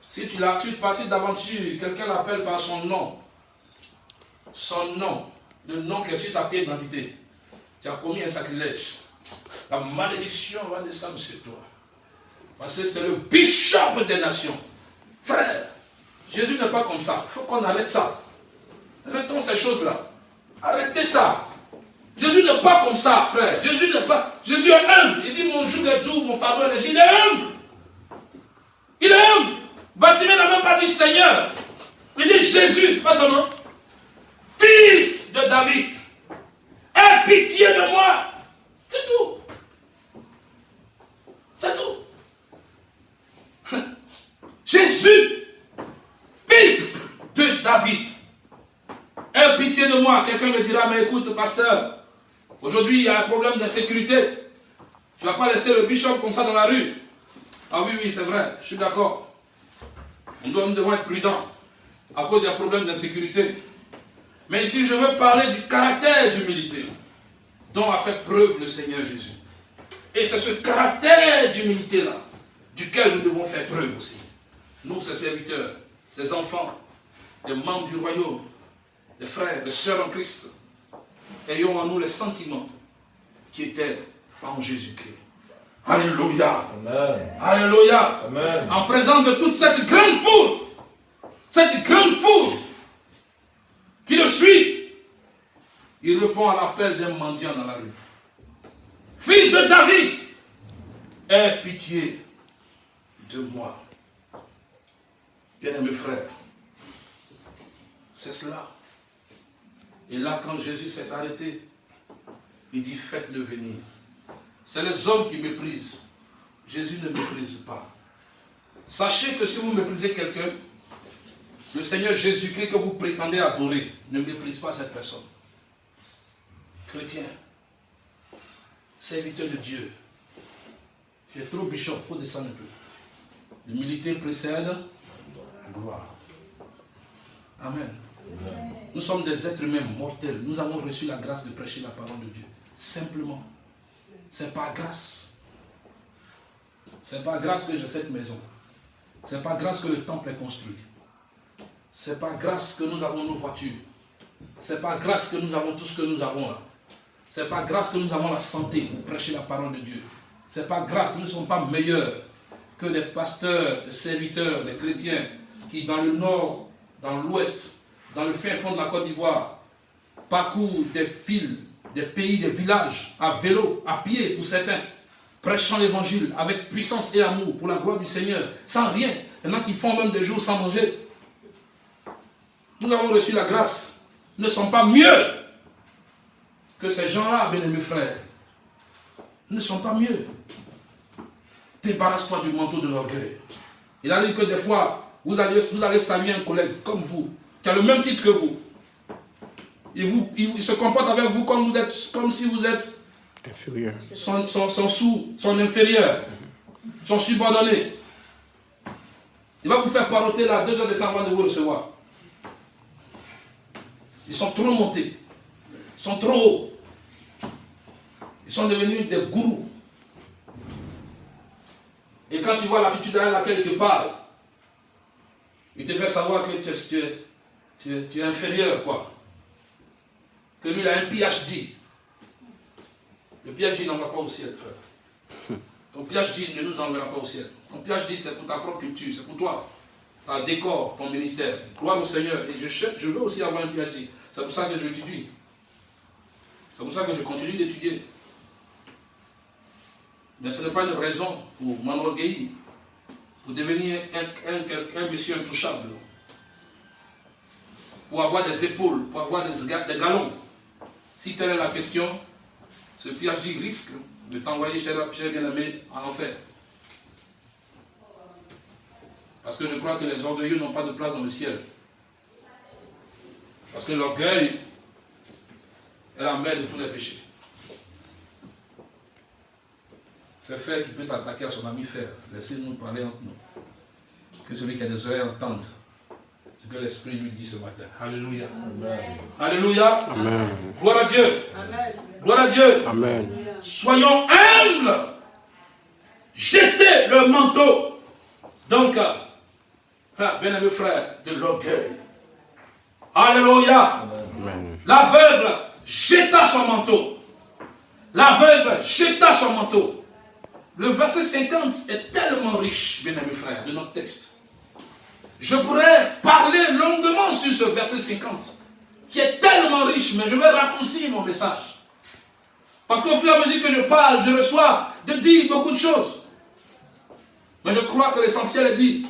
Si tu parti d'aventure, quelqu'un l'appelle par son nom. Son nom. Le nom qui est sur sa pièce d'identité. Tu as commis un sacrilège. La malédiction va descendre sur toi. Parce que c'est le bishop des nations. Frère, Jésus n'est pas comme ça. Il faut qu'on arrête ça. Arrêtons ces choses-là. Arrêtez ça. Jésus n'est pas comme ça, frère. Jésus n'est pas. Jésus est humble. Il dit mon joug est doux, mon fardeau est léger. Il est humble. Il est humble. Bartimée n'a même pas dit Seigneur. Il dit Jésus, c'est pas son nom. Fils de David. Aie pitié de moi. C'est tout. C'est tout. Jésus pitié de moi. Quelqu'un me dira, mais écoute, pasteur, aujourd'hui, il y a un problème d'insécurité. Tu ne vas pas laisser le bishop comme ça dans la rue. Ah oui, oui, c'est vrai, je suis d'accord. Nous devons être prudents à cause d'un problème d'insécurité. Mais ici, je veux parler du caractère d'humilité dont a fait preuve le Seigneur Jésus. Et c'est ce caractère d'humilité-là duquel nous devons faire preuve aussi. Nous, ses serviteurs, ses enfants, les membres du royaume, les frères, les sœurs en Christ, ayons en nous les sentiments qui étaient en Jésus-Christ. Alléluia. Amen. Alléluia. Amen. En présence de toute cette grande foule qui le suit, il répond à l'appel d'un mendiant dans la rue. Fils de David, aie pitié de moi. Bien-aimés frères, c'est cela. Et là, quand Jésus s'est arrêté, il dit, faites-le venir. C'est les hommes qui méprisent. Jésus ne méprise pas. Sachez que si vous méprisez quelqu'un, le Seigneur Jésus-Christ que vous prétendez adorer ne méprise pas cette personne. Chrétien, serviteur de Dieu, tu es trop bishop, il faut descendre un peu. L'humilité précède la gloire. Amen. Nous sommes des êtres humains mortels. Nous avons reçu la grâce de prêcher la parole de Dieu. Simplement. C'est par grâce. C'est par grâce que j'ai cette maison. C'est par grâce que le temple est construit. C'est par grâce que nous avons nos voitures. C'est par grâce que nous avons tout ce que nous avons là. C'est par grâce que nous avons la santé pour prêcher la parole de Dieu. C'est par grâce que nous ne sommes pas meilleurs que des pasteurs, des serviteurs, des chrétiens qui dans le nord, dans l'ouest, dans le fin fond de la Côte d'Ivoire, parcourent des villes, des pays, des villages, à vélo, à pied pour certains, prêchant l'évangile avec puissance et amour pour la gloire du Seigneur, sans rien. Il y en a qui font même des jours sans manger. Nous avons reçu la grâce. Nous ne sommes pas mieux que ces gens-là, bien-aimés frères. Nous ne sommes pas mieux. Débarrasse-toi du manteau de l'orgueil. Il arrive que des fois, vous allez saluer un collègue comme vous, qui a le même titre que vous. Il se comporte avec vous comme si vous êtes inférieur. Son inférieur, son subordonné. Il va vous faire paroter là 2 heures de temps avant de vous recevoir. Ils sont trop montés. Ils sont trop hauts. Ils sont devenus des gourous. Et quand tu vois l'attitude à laquelle il te parle, il te fait savoir que tu es inférieur, quoi. Que lui, il a un PhD. Le PhD n'envoie pas au ciel, frère. Ton PhD ne nous enverra pas au ciel. Ton PhD, c'est pour ta propre culture, c'est pour toi. Ça décore ton ministère. Gloire au Seigneur. Et je veux aussi avoir un PhD. C'est pour ça que je étudie. C'est pour ça que je continue d'étudier. Mais ce n'est pas une raison pour m'enorgueillir, pour devenir un monsieur intouchable, pour avoir des épaules, pour avoir des galons. Si telle est la question, ce PhD risque de t'envoyer, cher bien-aimé, en enfer. Parce que je crois que les orgueilleux n'ont pas de place dans le ciel. Parce que l'orgueil est la mère de tous les péchés. C'est frère qui peut s'attaquer à son ami frère. Laissez-nous parler entre nous. Que celui qui a des oreilles entende ce que l'Esprit lui dit ce matin. Alléluia. Amen. Alléluia. Amen. Gloire à Dieu. Amen. Gloire à Dieu. Amen. Soyons humbles. Jetez le manteau. Donc, bien-aimé frère, de l'orgueil. Alléluia. Amen. L'aveugle jeta son manteau. L'aveugle jeta son manteau. Le verset 50 est tellement riche, bien-aimés frères, de notre texte. Je pourrais parler longuement sur ce verset 50, qui est tellement riche, mais je vais raccourcir mon message. Parce qu'au fur et à mesure que je parle, je reçois de dire beaucoup de choses. Mais je crois que l'essentiel est dit.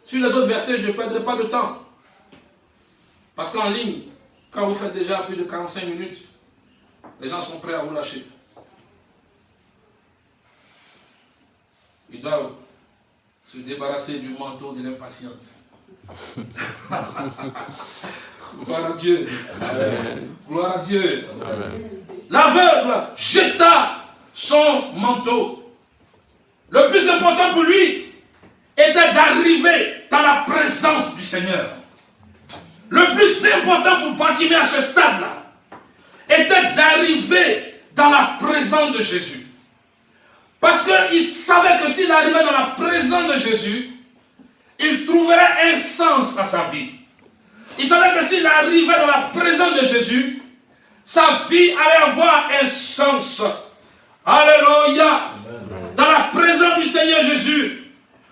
Sur les autres versets, je ne perdrai pas de temps. Parce qu'en ligne, quand vous faites déjà plus de 45 minutes, les gens sont prêts à vous lâcher. Ils doivent se débarrasser du manteau de l'impatience. Gloire à Dieu. Gloire à Dieu. L'aveugle jeta son manteau. Le plus important pour lui était d'arriver dans la présence du Seigneur. Le plus important pour Bartimée à ce stade-là était d'arriver dans la présence de Jésus. Parce qu'il savait que s'il arrivait dans la présence de Jésus, il trouverait un sens à sa vie. Il savait que s'il arrivait dans la présence de Jésus, sa vie allait avoir un sens. Alléluia. Dans la présence du Seigneur Jésus,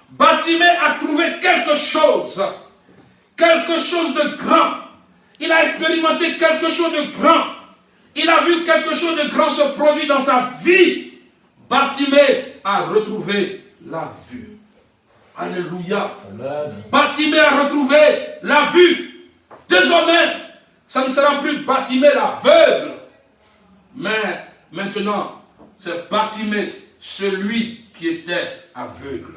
Bartimée a trouvé quelque chose de grand. Il a expérimenté quelque chose de grand. Il a vu quelque chose de grand se produire dans sa vie. Bartimée a retrouvé la vue. Alléluia. Bartimée a retrouvé la vue. Désormais, ça ne sera plus Bartimée l'aveugle. Mais maintenant, c'est Bartimée, celui qui était aveugle.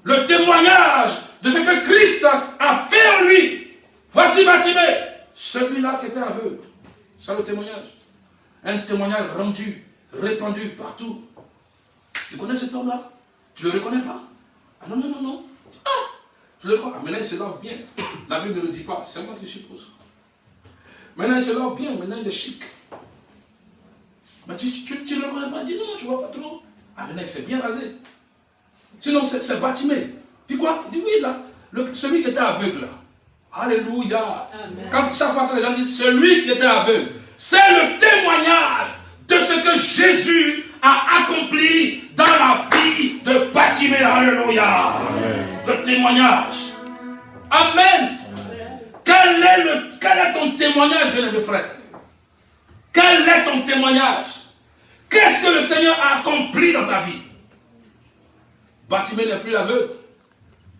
Le témoignage de ce que Christ a fait en lui. Voici Bartimée, celui-là qui était aveugle. C'est le témoignage. Un témoignage rendu, répandu partout. Tu connais cet homme-là? Tu ne le reconnais pas? Ah non, non, non, non. Ah, tu le reconnais. Ah, maintenant il se lave bien. La Bible ne le dit pas, c'est moi qui suppose. Maintenant il se lave bien, maintenant il est chic. Mais tu ne le reconnais pas? Dis non, tu ne vois pas trop. Ah, maintenant il s'est bien rasé. Sinon c'est Bartimée. Dis quoi? Dis oui là. Celui qui était aveugle là. Alléluia. Amen. Quand chaque fois que les gens disent celui qui était aveugle, c'est le témoignage de ce que Jésus a accompli dans la vie de Bartimée. Alléluia. Amen. Le témoignage. Amen. Quel est ton témoignage, bien-aimé frère? Quel est ton témoignage? Qu'est-ce que le Seigneur a accompli dans ta vie? Bartimée n'est plus aveugle.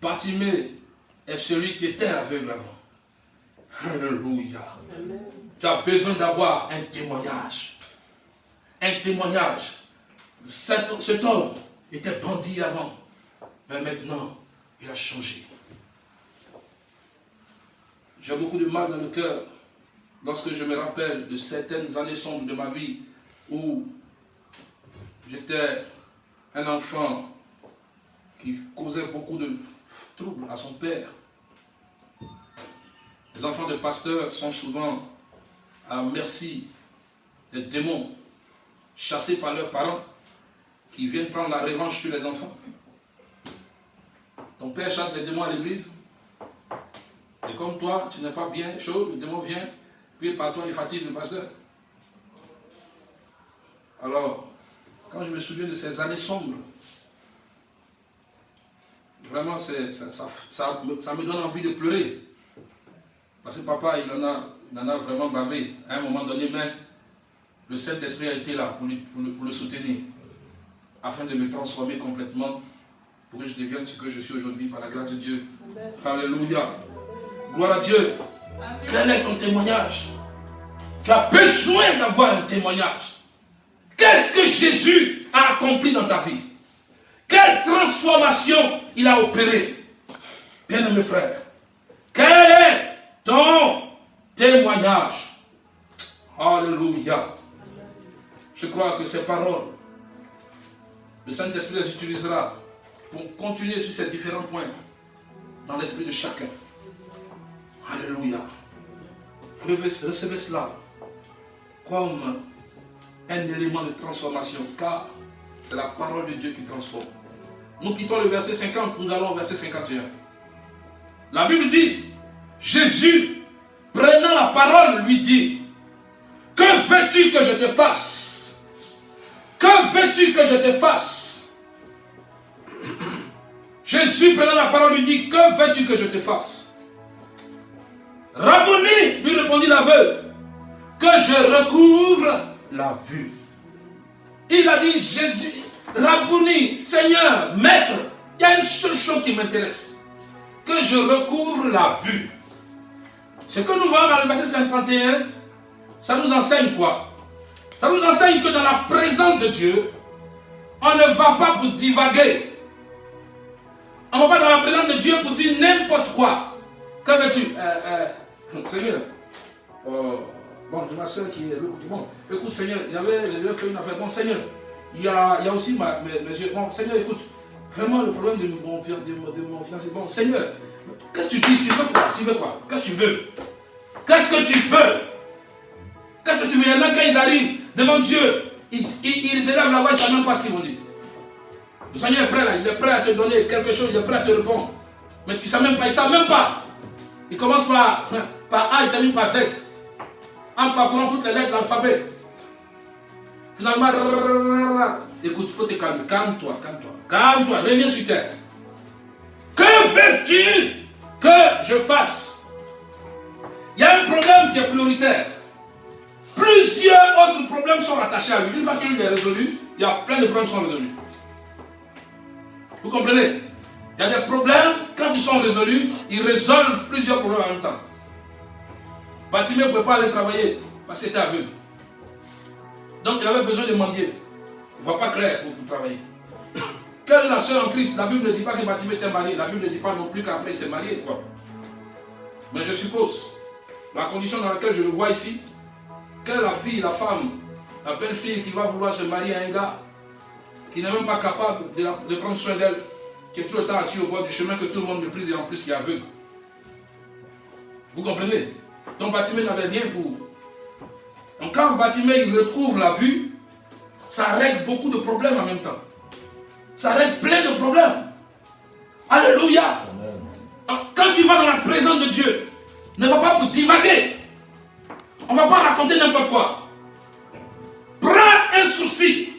Bartimée est celui qui était aveugle avant. Alléluia. Amen. Tu as besoin d'avoir un témoignage. Un témoignage. Cet homme était bandit avant. Mais maintenant, il a changé. J'ai beaucoup de mal dans le cœur lorsque je me rappelle de certaines années sombres de ma vie où j'étais un enfant qui causait beaucoup de troubles à son père. Les enfants de pasteurs sont souvent à la merci des démons chassés par leurs parents qui viennent prendre la revanche sur les enfants. Ton père chasse les démons à l'église et comme toi, tu n'es pas bien chaud, le démon vient, puis par toi, il fatigue le pasteur. Alors, quand je me souviens de ces années sombres, vraiment, ça me donne envie de pleurer. Parce que papa, il en a vraiment bavé. À un moment donné, mais le Saint-Esprit a été là pour le soutenir, afin de me transformer complètement, pour que je devienne ce que je suis aujourd'hui par la grâce de Dieu. Amen. Alléluia. Gloire à Dieu. Amen. Quel est ton témoignage? Tu as besoin d'avoir un témoignage. Qu'est-ce que Jésus a accompli dans ta vie? Quelle transformation il a opérée? Bien-aimé frère, quel est ton témoignage? Alléluia. Je crois que ces paroles, le Saint-Esprit les utilisera pour continuer sur ces différents points dans l'esprit de chacun. Alléluia. Recevez cela comme un élément de transformation, car c'est la parole de Dieu qui transforme. Nous quittons le verset 50, nous allons au verset 51. La Bible dit, Jésus, prenant la parole, lui dit, que veux-tu que je te fasse? Que veux-tu que je te fasse? Jésus, prenant la parole, lui dit, que veux-tu que je te fasse? Rabboni, lui répondit l'aveugle, que je recouvre la vue. Il a dit, Jésus, Rabboni, Seigneur, Maître, il y a une seule chose qui m'intéresse, que je recouvre la vue. Ce que nous voyons dans le verset 51, ça nous enseigne quoi? Ça nous enseigne que dans la présence de Dieu, on ne va pas pour divaguer. On ne va pas dans la présence de Dieu pour dire n'importe quoi. Que veux-tu? Seigneur, bon, j'ai ma soeur qui est là. Bon, écoute, Seigneur, il avait fait une affaire. Bon, Seigneur, il y a aussi mes yeux. Bon, Seigneur, écoute, vraiment le problème de mon fiancé. Bon, Seigneur, qu'est-ce que tu dis? Tu veux quoi? Tu veux quoi? Qu'est-ce que tu veux? Qu'est-ce que tu veux? Qu'est-ce que tu veux? Il y en a quand ils arrivent devant Dieu, ils élèvent la voix, ils ne savent même pas ce qu'ils vont dire. Le Seigneur est prêt là, il est prêt à te donner quelque chose, il est prêt à te répondre. Mais tu ne sais même pas, ils ne savent même pas. Il commence par A, il termine par Z. En parcourant toutes les lettres de l'alphabet. Finalement, écoute, il faut te calmer. Calme-toi, calme-toi. Calme-toi, reviens sur terre. Que veux-tu que je fasse? Il y a un problème qui est prioritaire. Plusieurs autres problèmes sont rattachés à lui. Une fois qu'il est résolu, il y a plein de problèmes qui sont résolus. Vous comprenez? Il y a des problèmes, quand ils sont résolus, ils résolvent plusieurs problèmes en même temps. Bartimée ne pouvait pas aller travailler parce qu'il était aveugle. Donc il avait besoin de mendier. Il ne voit pas clair pour travailler. Quelle est la sœur en Christ? La Bible ne dit pas que Bartimée était marié. La Bible ne dit pas non plus qu'après il s'est marié. Quoi. Mais je suppose, la condition dans laquelle je le vois ici, quelle est la fille, la femme, la belle fille qui va vouloir se marier à un gars qui n'est même pas capable de prendre soin d'elle, qui est tout le temps assis au bord du chemin, que tout le monde méprise et en plus qui est aveugle. Vous comprenez? Donc Bartimée n'avait rien pour. Donc quand Bartimée il retrouve la vue, ça règle beaucoup de problèmes en même temps. Ça règle plein de problèmes. Alléluia. Donc, quand tu vas dans la présence de Dieu, ne va pas pour divaguer. On ne va pas raconter n'importe quoi. Prends un souci.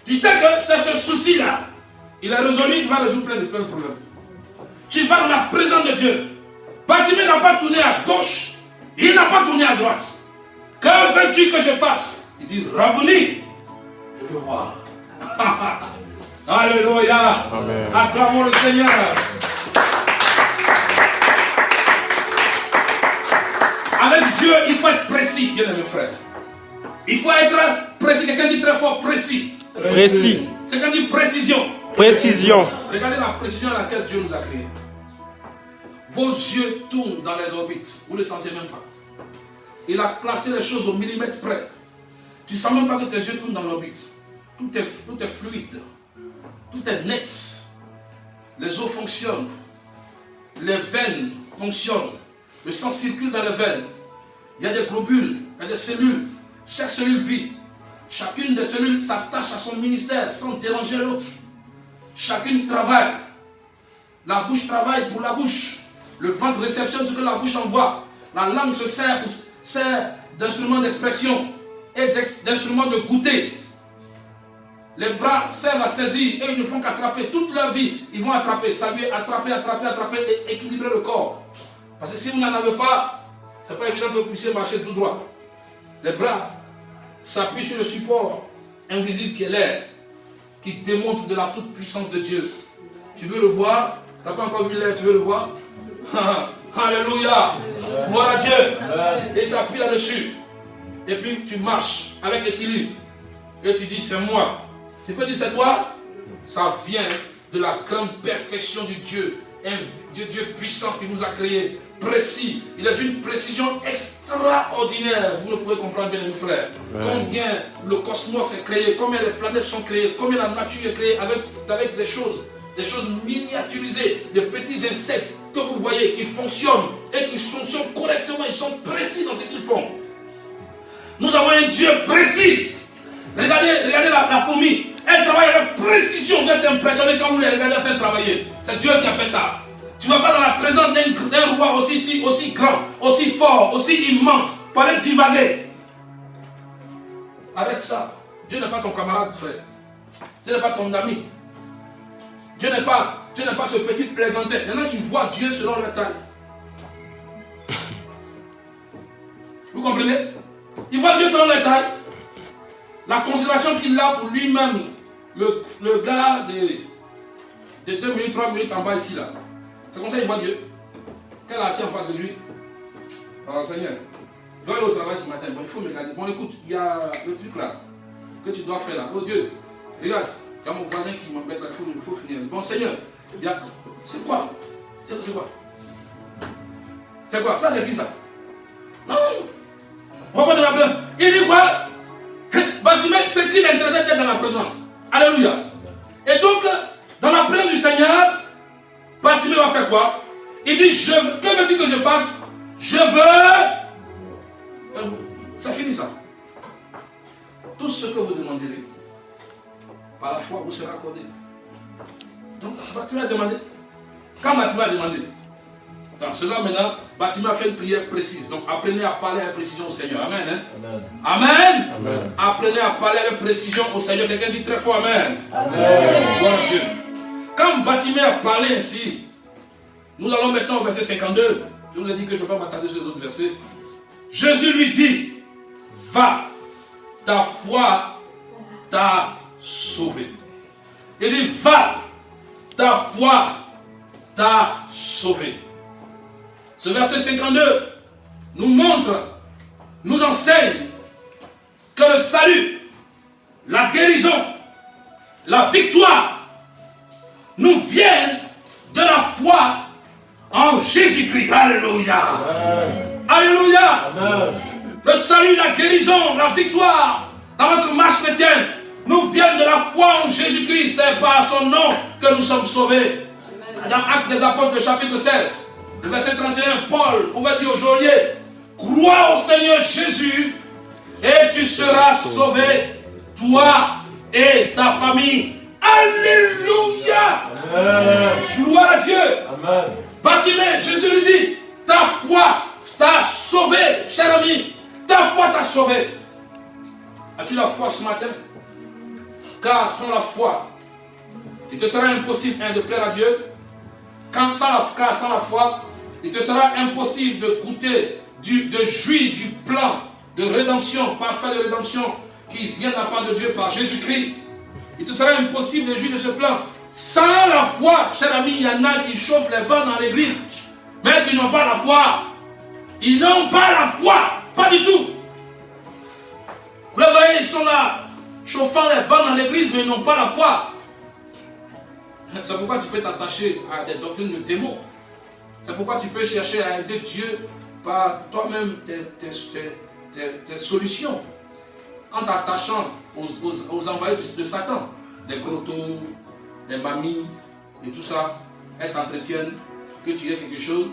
Tu sais que c'est ce souci-là. Il est résolu, il va résoudre plein de problèmes. Tu vas dans la présence de Dieu. Bartimée n'a pas tourné à gauche. Il n'a pas tourné à droite. Que veux-tu que je fasse? Il dit, Rabouni, je veux voir. Alléluia. Amen. Acclamons le Seigneur. Avec Dieu, il faut être précis, bien aimé frère. Il faut être précis. Quelqu'un dit très fort, précis. Précis. Quelqu'un dit précision. Précision. Regardez la précision à laquelle Dieu nous a créés. Vos yeux tournent dans les orbites. Vous ne le sentez même pas. Il a classé les choses au millimètre près. Tu ne sens même pas que tes yeux tournent dans l'orbite. Tout est fluide. Tout est net. Les os fonctionnent. Les veines fonctionnent. Le sang circule dans les veines. Il y a des globules, il y a des cellules. Chaque cellule vit. Chacune des cellules s'attache à son ministère sans déranger l'autre. Chacune travaille. La bouche travaille pour la bouche. Le ventre réceptionne ce que la bouche envoie. La langue se sert d'instrument d'expression et d'instrument de goûter. Les bras servent à saisir et ils ne font qu'attraper toute leur vie. Ils vont attraper, saluer, attraper et équilibrer le corps. Parce que si vous n'en avez pas, ce n'est pas évident que vous puissiez marcher tout droit. Les bras s'appuient sur le support invisible qui est l'air, qui démontre de la toute-puissance de Dieu. Tu veux le voir? Tu n'as pas encore vu l'air, tu veux le voir? Alléluia! Gloire à Dieu! Et s'appuie là-dessus. Et puis tu marches avec équilibre. Et tu dis, c'est moi. Tu peux dire, c'est toi? Ça vient de la grande perfection du Dieu. Un Dieu puissant qui nous a créés, précis. Il est d'une précision extraordinaire. Vous ne pouvez comprendre, bien mes frères. Combien le cosmos est créé, combien les planètes sont créées, combien la nature est créée avec des choses miniaturisées, des petits insectes que vous voyez qui fonctionnent et qui fonctionnent correctement. Ils sont précis dans ce qu'ils font. Nous avons un Dieu précis. Regardez la fourmi. Elle travaille avec précision. Vous êtes impressionné quand vous les regardez en train de travailler. C'est Dieu qui a fait ça. Tu ne vas pas dans la présence d'un roi aussi grand, aussi fort, aussi immense, pour aller divaguer. Arrête ça. Dieu n'est pas ton camarade, frère. Dieu n'est pas ton ami. Dieu n'est pas ce petit plaisantin. Il y en a qui voient Dieu selon leur taille. Vous comprenez? Ils voient Dieu selon leur taille. La considération qu'il a pour lui-même, le gars de 2 minutes, 3 minutes en bas ici là. C'est comme ça qu'il voit Dieu. Qu'elle a assis en face de lui. Alors Seigneur, je dois aller au travail ce matin. Bon, il faut me regarder. Bon, écoute, il y a le truc là que tu dois faire là. Oh Dieu, regarde, il y a mon voisin qui m'embête là, il faut finir. Bon Seigneur, c'est quoi? C'est quoi? C'est quoi? Ça, c'est qui ça? Non. On va pas dans la plaine. Il dit quoi? Bartimée, c'est qui l'intéressé d'être dans la présence? Alléluia. Et donc, dans la présence du Seigneur, Bartimée va faire quoi? Il dit, que veux-tu que je fasse? Je veux. Ça finit ça. Tout ce que vous demanderez, par la foi, vous sera accordé. Donc, Bartimée a demandé. Quand Bartimée a demandé, dans cela maintenant, Bartimée a fait une prière précise. Donc, apprenez à parler avec précision au Seigneur. Amen. Hein? Amen. Amen. Amen. Apprenez à parler avec précision au Seigneur. Quelqu'un dit très fort Amen. Amen. Gloire à Dieu. Quand Bartimée a parlé ainsi, nous allons maintenant au verset 52. Je vous ai dit que je ne vais pas m'attarder sur les autres versets. Jésus lui dit, va, ta foi t'a sauvé. Il dit, va, ta foi t'a sauvé. Ce verset 52 nous montre, nous enseigne que le salut, la guérison, la victoire nous viennent de la foi en Jésus-Christ. Alléluia. Alléluia. Le salut, la guérison, la victoire dans notre marche chrétienne nous viennent de la foi en Jésus-Christ. C'est par son nom que nous sommes sauvés. Dans Actes des Apôtres, le chapitre 16, le verset 31, Paul pouvait dire au geôlier, crois au Seigneur Jésus et tu seras sauvé, toi et ta famille. Alléluia. Amen. Gloire à Dieu. Amen. Bartimée, Jésus lui dit, ta foi t'a sauvé, cher ami. Ta foi t'a sauvé. As-tu la foi ce matin? Car sans la foi, il te sera impossible de plaire à Dieu. Car sans la foi, il te sera impossible de goûter, de jouir du plan de rédemption, parfait de rédemption qui vient de la part de Dieu par Jésus-Christ. Il te sera impossible de jouir de ce plan. Sans la foi, cher ami, il y en a qui chauffent les bancs dans l'église, mais qui n'ont pas la foi. Ils n'ont pas la foi, pas du tout. Vous les voyez, ils sont là, chauffant les bancs dans l'église, mais ils n'ont pas la foi. C'est pourquoi tu peux t'attacher à des doctrines de démons. C'est pourquoi tu peux chercher à aider Dieu par toi-même tes solutions. En t'attachant aux envoyés de Satan, les grottos, les mamies et tout ça, elles t'entretiennent que tu aies quelque chose,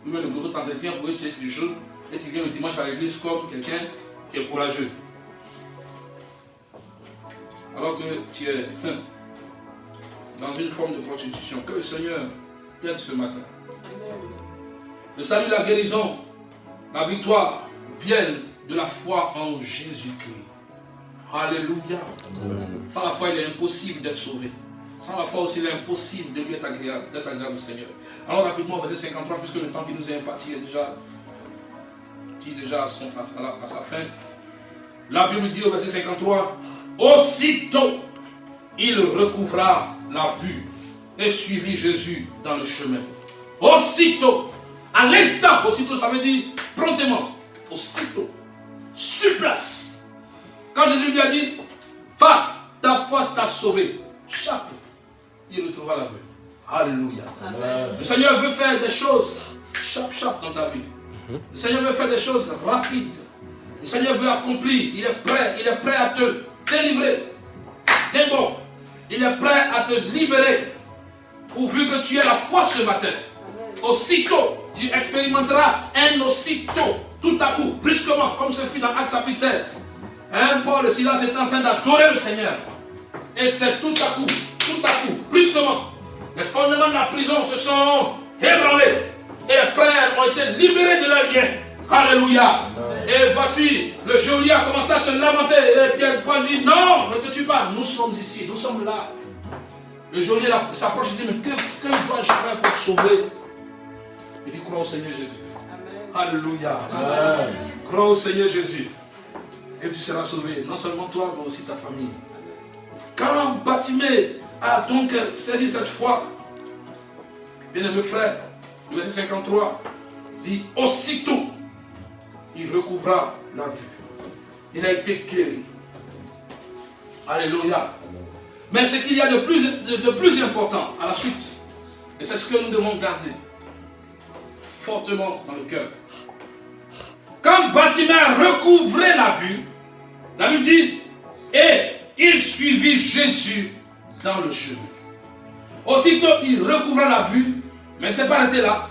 ou même le grotto t'entretient pour que tu aies quelque chose, et tu viens le dimanche à l'église comme quelqu'un qui est courageux. Alors que tu es dans une forme de prostitution. Que le Seigneur t'aide ce matin. Le salut, la guérison, la victoire viennent de la foi en Jésus-Christ. Alléluia. Sans la foi, il est impossible d'être sauvé. Sans la foi aussi, il est impossible de lui être agréable au Seigneur. Alors rapidement, verset 53, puisque le temps qui nous est imparti est déjà à sa fin. La Bible dit au verset 53, aussitôt, il recouvra la vue et suivit Jésus dans le chemin. Aussitôt, à l'instant, aussitôt ça veut dire promptement, aussitôt, sur place. Quand Jésus lui a dit, va, ta foi t'a sauvé, chaque, il retrouvera la vue. Alléluia. Amen. Le Seigneur veut faire des choses chap dans ta vie. Le Seigneur veut faire des choses rapides. Le Seigneur veut accomplir. Il est prêt à te délivrer. T'es bon. Il est prêt à te libérer. Pourvu que tu aies la foi ce matin. Aussitôt, tu expérimenteras un aussitôt, tout à coup, brusquement, comme ce fut dans Actes chapitre 16. Paul et Silas étaient en train d'adorer le Seigneur. Et c'est tout à coup, brusquement, les fondements de la prison se sont ébranlés. Et les frères ont été libérés de leurs liens. Alléluia. Et voici, le geôlier a commencé à se lamenter. Et Pierre Paul dit, non, ne te tue pas, nous sommes ici, nous sommes là. Le geôlier s'approche et dit, mais que dois-je faire pour te sauver? Il dit, crois au Seigneur Jésus. Amen. Alléluia. Amen. Crois au Seigneur Jésus. Et tu seras sauvé. Non seulement toi, mais aussi ta famille. Quand Bartimée a donc saisi cette foi, bien-aimé frère, le verset 53 dit, aussitôt, il recouvra la vue. Il a été guéri. Alléluia. Mais ce qu'il y a de plus important à la suite, et c'est ce que nous devons garder. fortement dans le cœur. Quand Bartimée recouvrait la vue, la Bible dit, et il suivit Jésus dans le chemin. Aussitôt, il recouvra la vue, mais c'est pas arrêté là,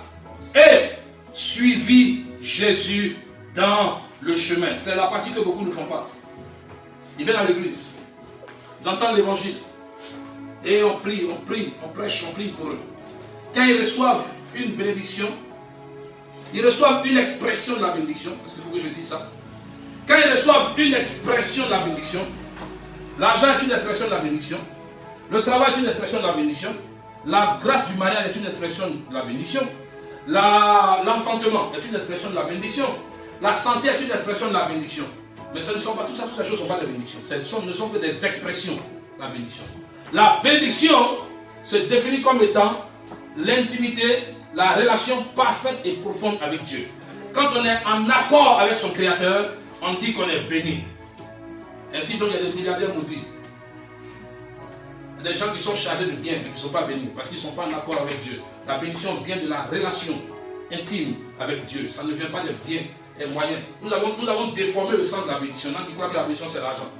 et suivit Jésus dans le chemin. C'est la partie que beaucoup ne font pas. Ils viennent à l'église, ils entendent l'évangile, et on prie, on prêche, on prie pour eux. Quand ils reçoivent une bénédiction, ils reçoivent une expression de la bénédiction, parce qu'il faut que je dise ça. Quand ils reçoivent une expression de la bénédiction, l'argent est une expression de la bénédiction, le travail est une expression de la bénédiction, la grâce du mariage est une expression de la bénédiction, l'enfantement est une expression de la bénédiction, la santé est une expression de la bénédiction. Mais ce ne sont pas tout ça, toutes ces choses ne sont pas des bénédictions. Ne sont que des expressions de la bénédiction. La bénédiction se définit comme étant l'intimité, la relation parfaite et profonde avec Dieu. Quand on est en accord avec son Créateur, on dit qu'on est béni. Ainsi donc il y a des milliardaires maudits. Il y a des gens qui sont chargés de biens mais qui ne sont pas bénis parce qu'ils ne sont pas en accord avec Dieu. La bénédiction vient de la relation intime avec Dieu. Ça ne vient pas des biens et moyens. Nous avons déformé le sens de la bénédiction. Il y en a qui croient que la bénédiction c'est l'argent.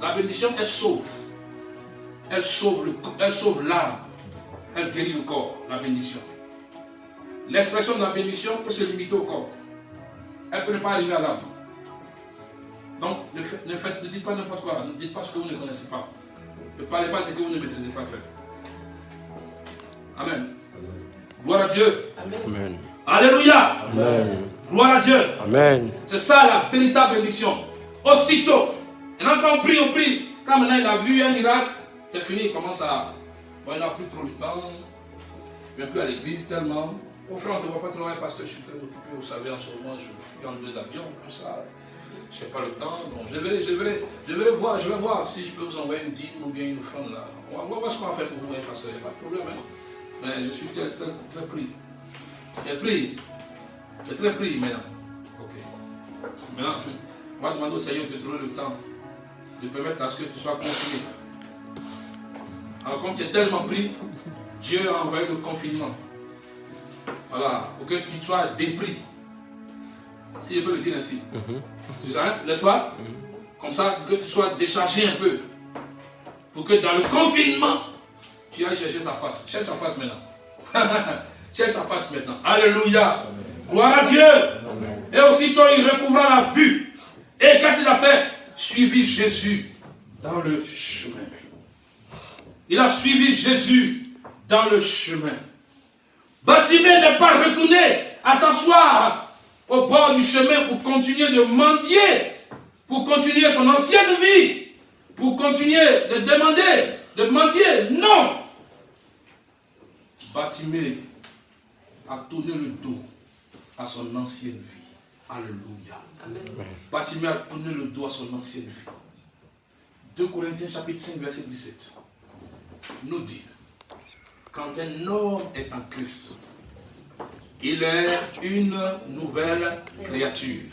La bénédiction, elle sauve. Elle sauve l'âme. Elle guérit le corps, la bénédiction. L'expression de la bénédiction peut se limiter au corps. Elle ne peut pas arriver à l'âme. Donc, ne dites pas n'importe quoi. Ne dites pas ce que vous ne connaissez pas. Ne parlez pas ce que vous ne maîtrisez pas faire. Amen. Gloire à Dieu. Amen. Alléluia. Amen. Gloire à Dieu. Amen. C'est ça la véritable bénédiction. Aussitôt, et quand on prie. Quand maintenant il a vu un miracle, c'est fini, il commence à... Bon, il n'a plus trop le temps. Il ne vient plus à l'église tellement. Au frère, on ne te voit pas trop, parce que je suis très occupé. Vous savez, en ce moment, je suis en 2 avions, tout ça. Je n'ai pas le temps. Bon, je vais voir si je peux vous envoyer une dîme ou bien une offrande là. On va voir ce qu'on va faire pour vous, parce qu'il n'y a pas de problème. Hein. Mais je suis très pris. J'ai très pris maintenant. Ok. Maintenant, on va demander au Seigneur de trouver le temps de permettre à ce que tu sois confiné. Alors, comme tu es tellement pris, Dieu a envoyé le confinement. Voilà, pour que tu sois dépris. Si je peux le dire ainsi. Tu arrêtes, n'est-ce pas? Comme ça, que tu sois déchargé un peu. Pour que dans le confinement, tu ailles chercher sa face. Cherche sa face maintenant. Cherche sa face maintenant. Alléluia. Gloire à Dieu. Amen. Et aussitôt, il recouvra la vue. Et qu'est-ce qu'il a fait? Suivi Jésus dans le chemin. Il a suivi Jésus dans le chemin. Bartimée n'est pas retourné à s'asseoir au bord du chemin pour continuer de mendier, pour continuer son ancienne vie, pour continuer de demander, de mendier. Non! Bartimée a tourné le dos à son ancienne vie. Alléluia. Amen. Bartimée a tourné le dos à son ancienne vie. 2 Corinthiens chapitre 5 verset 17 nous dit, quand un homme est en Christ, il est une nouvelle créature.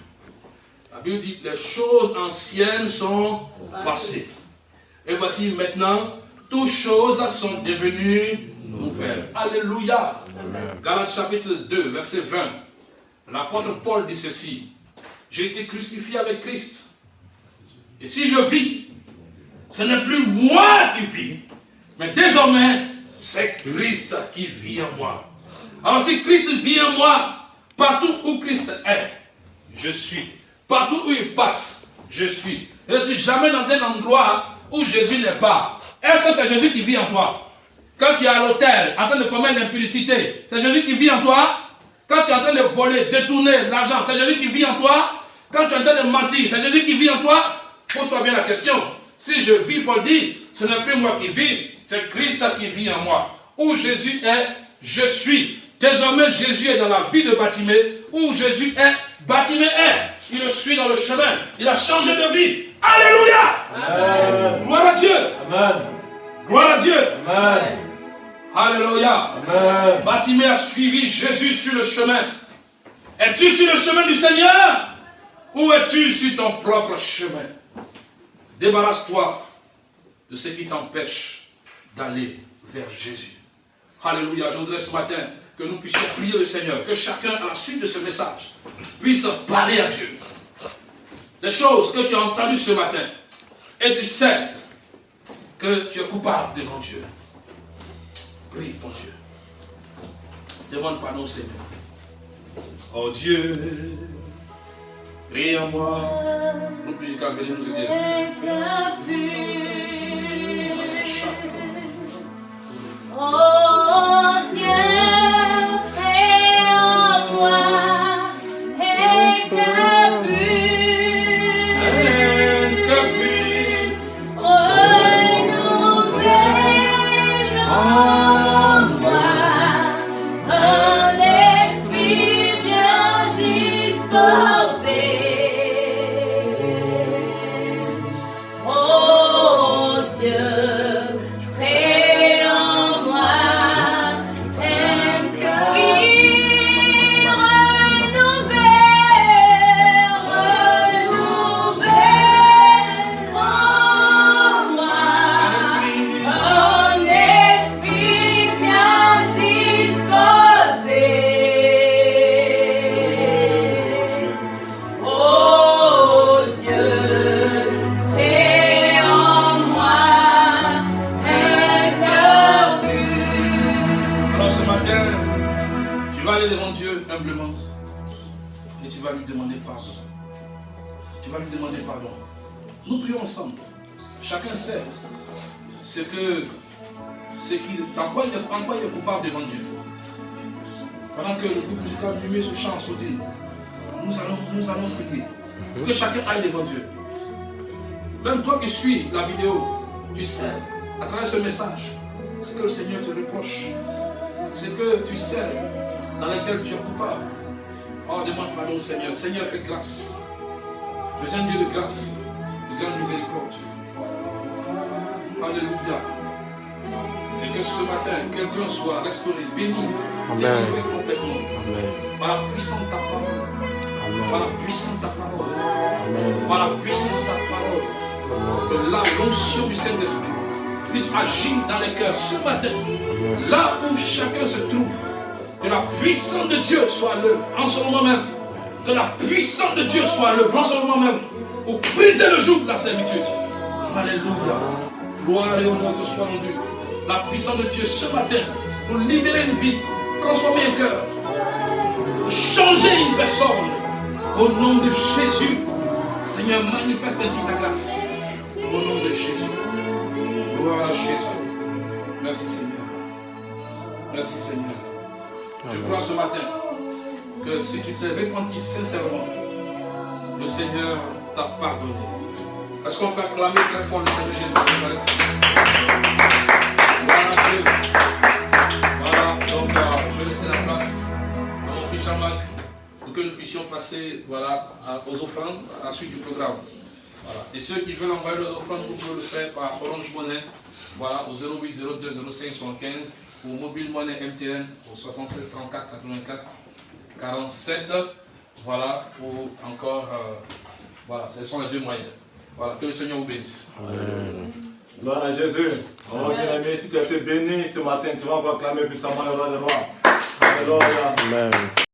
La Bible dit, les choses anciennes sont passées. Et voici maintenant, toutes choses sont devenues nouvelles. Alléluia. Galates chapitre 2, verset 20. L'apôtre Paul dit ceci, j'ai été crucifié avec Christ. Et si je vis, ce n'est plus moi qui vis, mais désormais, c'est Christ qui vit en moi. Alors si Christ vit en moi, partout où Christ est, je suis. Partout où il passe, je suis. Je ne suis jamais dans un endroit où Jésus n'est pas. Est-ce que c'est Jésus qui vit en toi? Quand tu es à l'hôtel, en train de commettre l'impudicité, c'est Jésus qui vit en toi? Quand tu es en train de voler, détourner l'argent, c'est Jésus qui vit en toi? Quand tu es en train de mentir, c'est Jésus qui vit en toi? Pose-toi bien la question. Si je vis, Paul dit, ce n'est plus moi qui vis, c'est Christ qui vit en moi. Où Jésus est, je suis. Désormais, Jésus est dans la vie de Bartimée. Où Jésus est, Bartimée est. Il le suit dans le chemin. Il a changé de vie. Alléluia. Amen. Gloire à Dieu. Amen. Gloire à Dieu. Amen. Alléluia. Amen. Bartimée a suivi Jésus sur le chemin. Es-tu sur le chemin du Seigneur? Ou es-tu sur ton propre chemin? Débarrasse-toi de ce qui t'empêche d'aller vers Jésus. Alléluia. Je voudrais ce matin que nous puissions prier le Seigneur, que chacun, à la suite de ce message, puisse parler à Dieu. Les choses que tu as entendues ce matin, et tu sais que tu es coupable devant Dieu. Prie ton Dieu. Demande pardon au Seigneur. Oh Dieu, prie en moi. Groupe musical, venez nous aider. Oh Dieu, crée en moi un cœur pur. Renouvelle en moi un esprit bien disposé. Oh Dieu, crée en moi un cœur renouvelle en moi un esprit bien disposé. Oh Dieu, crée en moi un cœur pur. Alors ce matin, tu vas aller devant Dieu humblement et tu vas lui demander pardon. Tu vas lui demander pardon. Nous prions ensemble. Chacun sait en quoi il est coupable devant Dieu. Pendant que le groupe musical lui met ce chant en sourdine, nous allons prier. Que chacun aille devant Dieu. Même toi qui suis la vidéo, tu sais, à travers ce message, ce que le Seigneur te reproche, ce que tu sais dans lequel tu es coupable. Oh, demande pardon au Seigneur. Seigneur, fais grâce. Je suis un Dieu de grâce, de grande miséricorde. Alléluia. Et que ce matin, quelqu'un soit restauré, béni, délivré complètement. Amen. Par la puissance de ta parole. Amen. Par la puissance de ta parole. Amen. Par la puissance de ta parole. Que là, l'onction du Saint-Esprit puisse agir dans les cœurs ce matin. Là où chacun se trouve. Que la puissance de Dieu soit à l'œuvre en ce moment même. Que la puissance de Dieu soit à l'œuvre en ce moment même. Pour briser le joug de la servitude. Alléluia. Gloire et honneur te soit rendu. La puissance de Dieu ce matin. Pour libérer une vie. Transformer un cœur. Changer une personne. Au nom de Jésus. Seigneur, manifeste ainsi ta grâce. Au nom de Jésus. Gloire à Jésus. Merci Seigneur. Merci Seigneur. Je crois ce matin que si tu t'es repenti sincèrement, le Seigneur t'a pardonné. Est-ce qu'on peut acclamer très fort le Seigneur Jésus de Nazareth? Voilà, donc je vais laisser la place à mon frère Jean-Marc pour que nous puissions passer aux offrandes à la suite du programme. Voilà. Et ceux qui veulent envoyer leurs offrandes, vous pouvez le faire par Orange Monnaie, au 08 02 05 75, ou Mobile Monnaie MTN au 76 34 84 47. Voilà, ou encore, ce sont les deux moyens. Voilà, que le Seigneur vous bénisse. Amen. Gloire à Jésus. On va bien aimer. Si tu as été béni ce matin, tu vas encore clamer puissamment le roi des rois. Alléluia. Amen.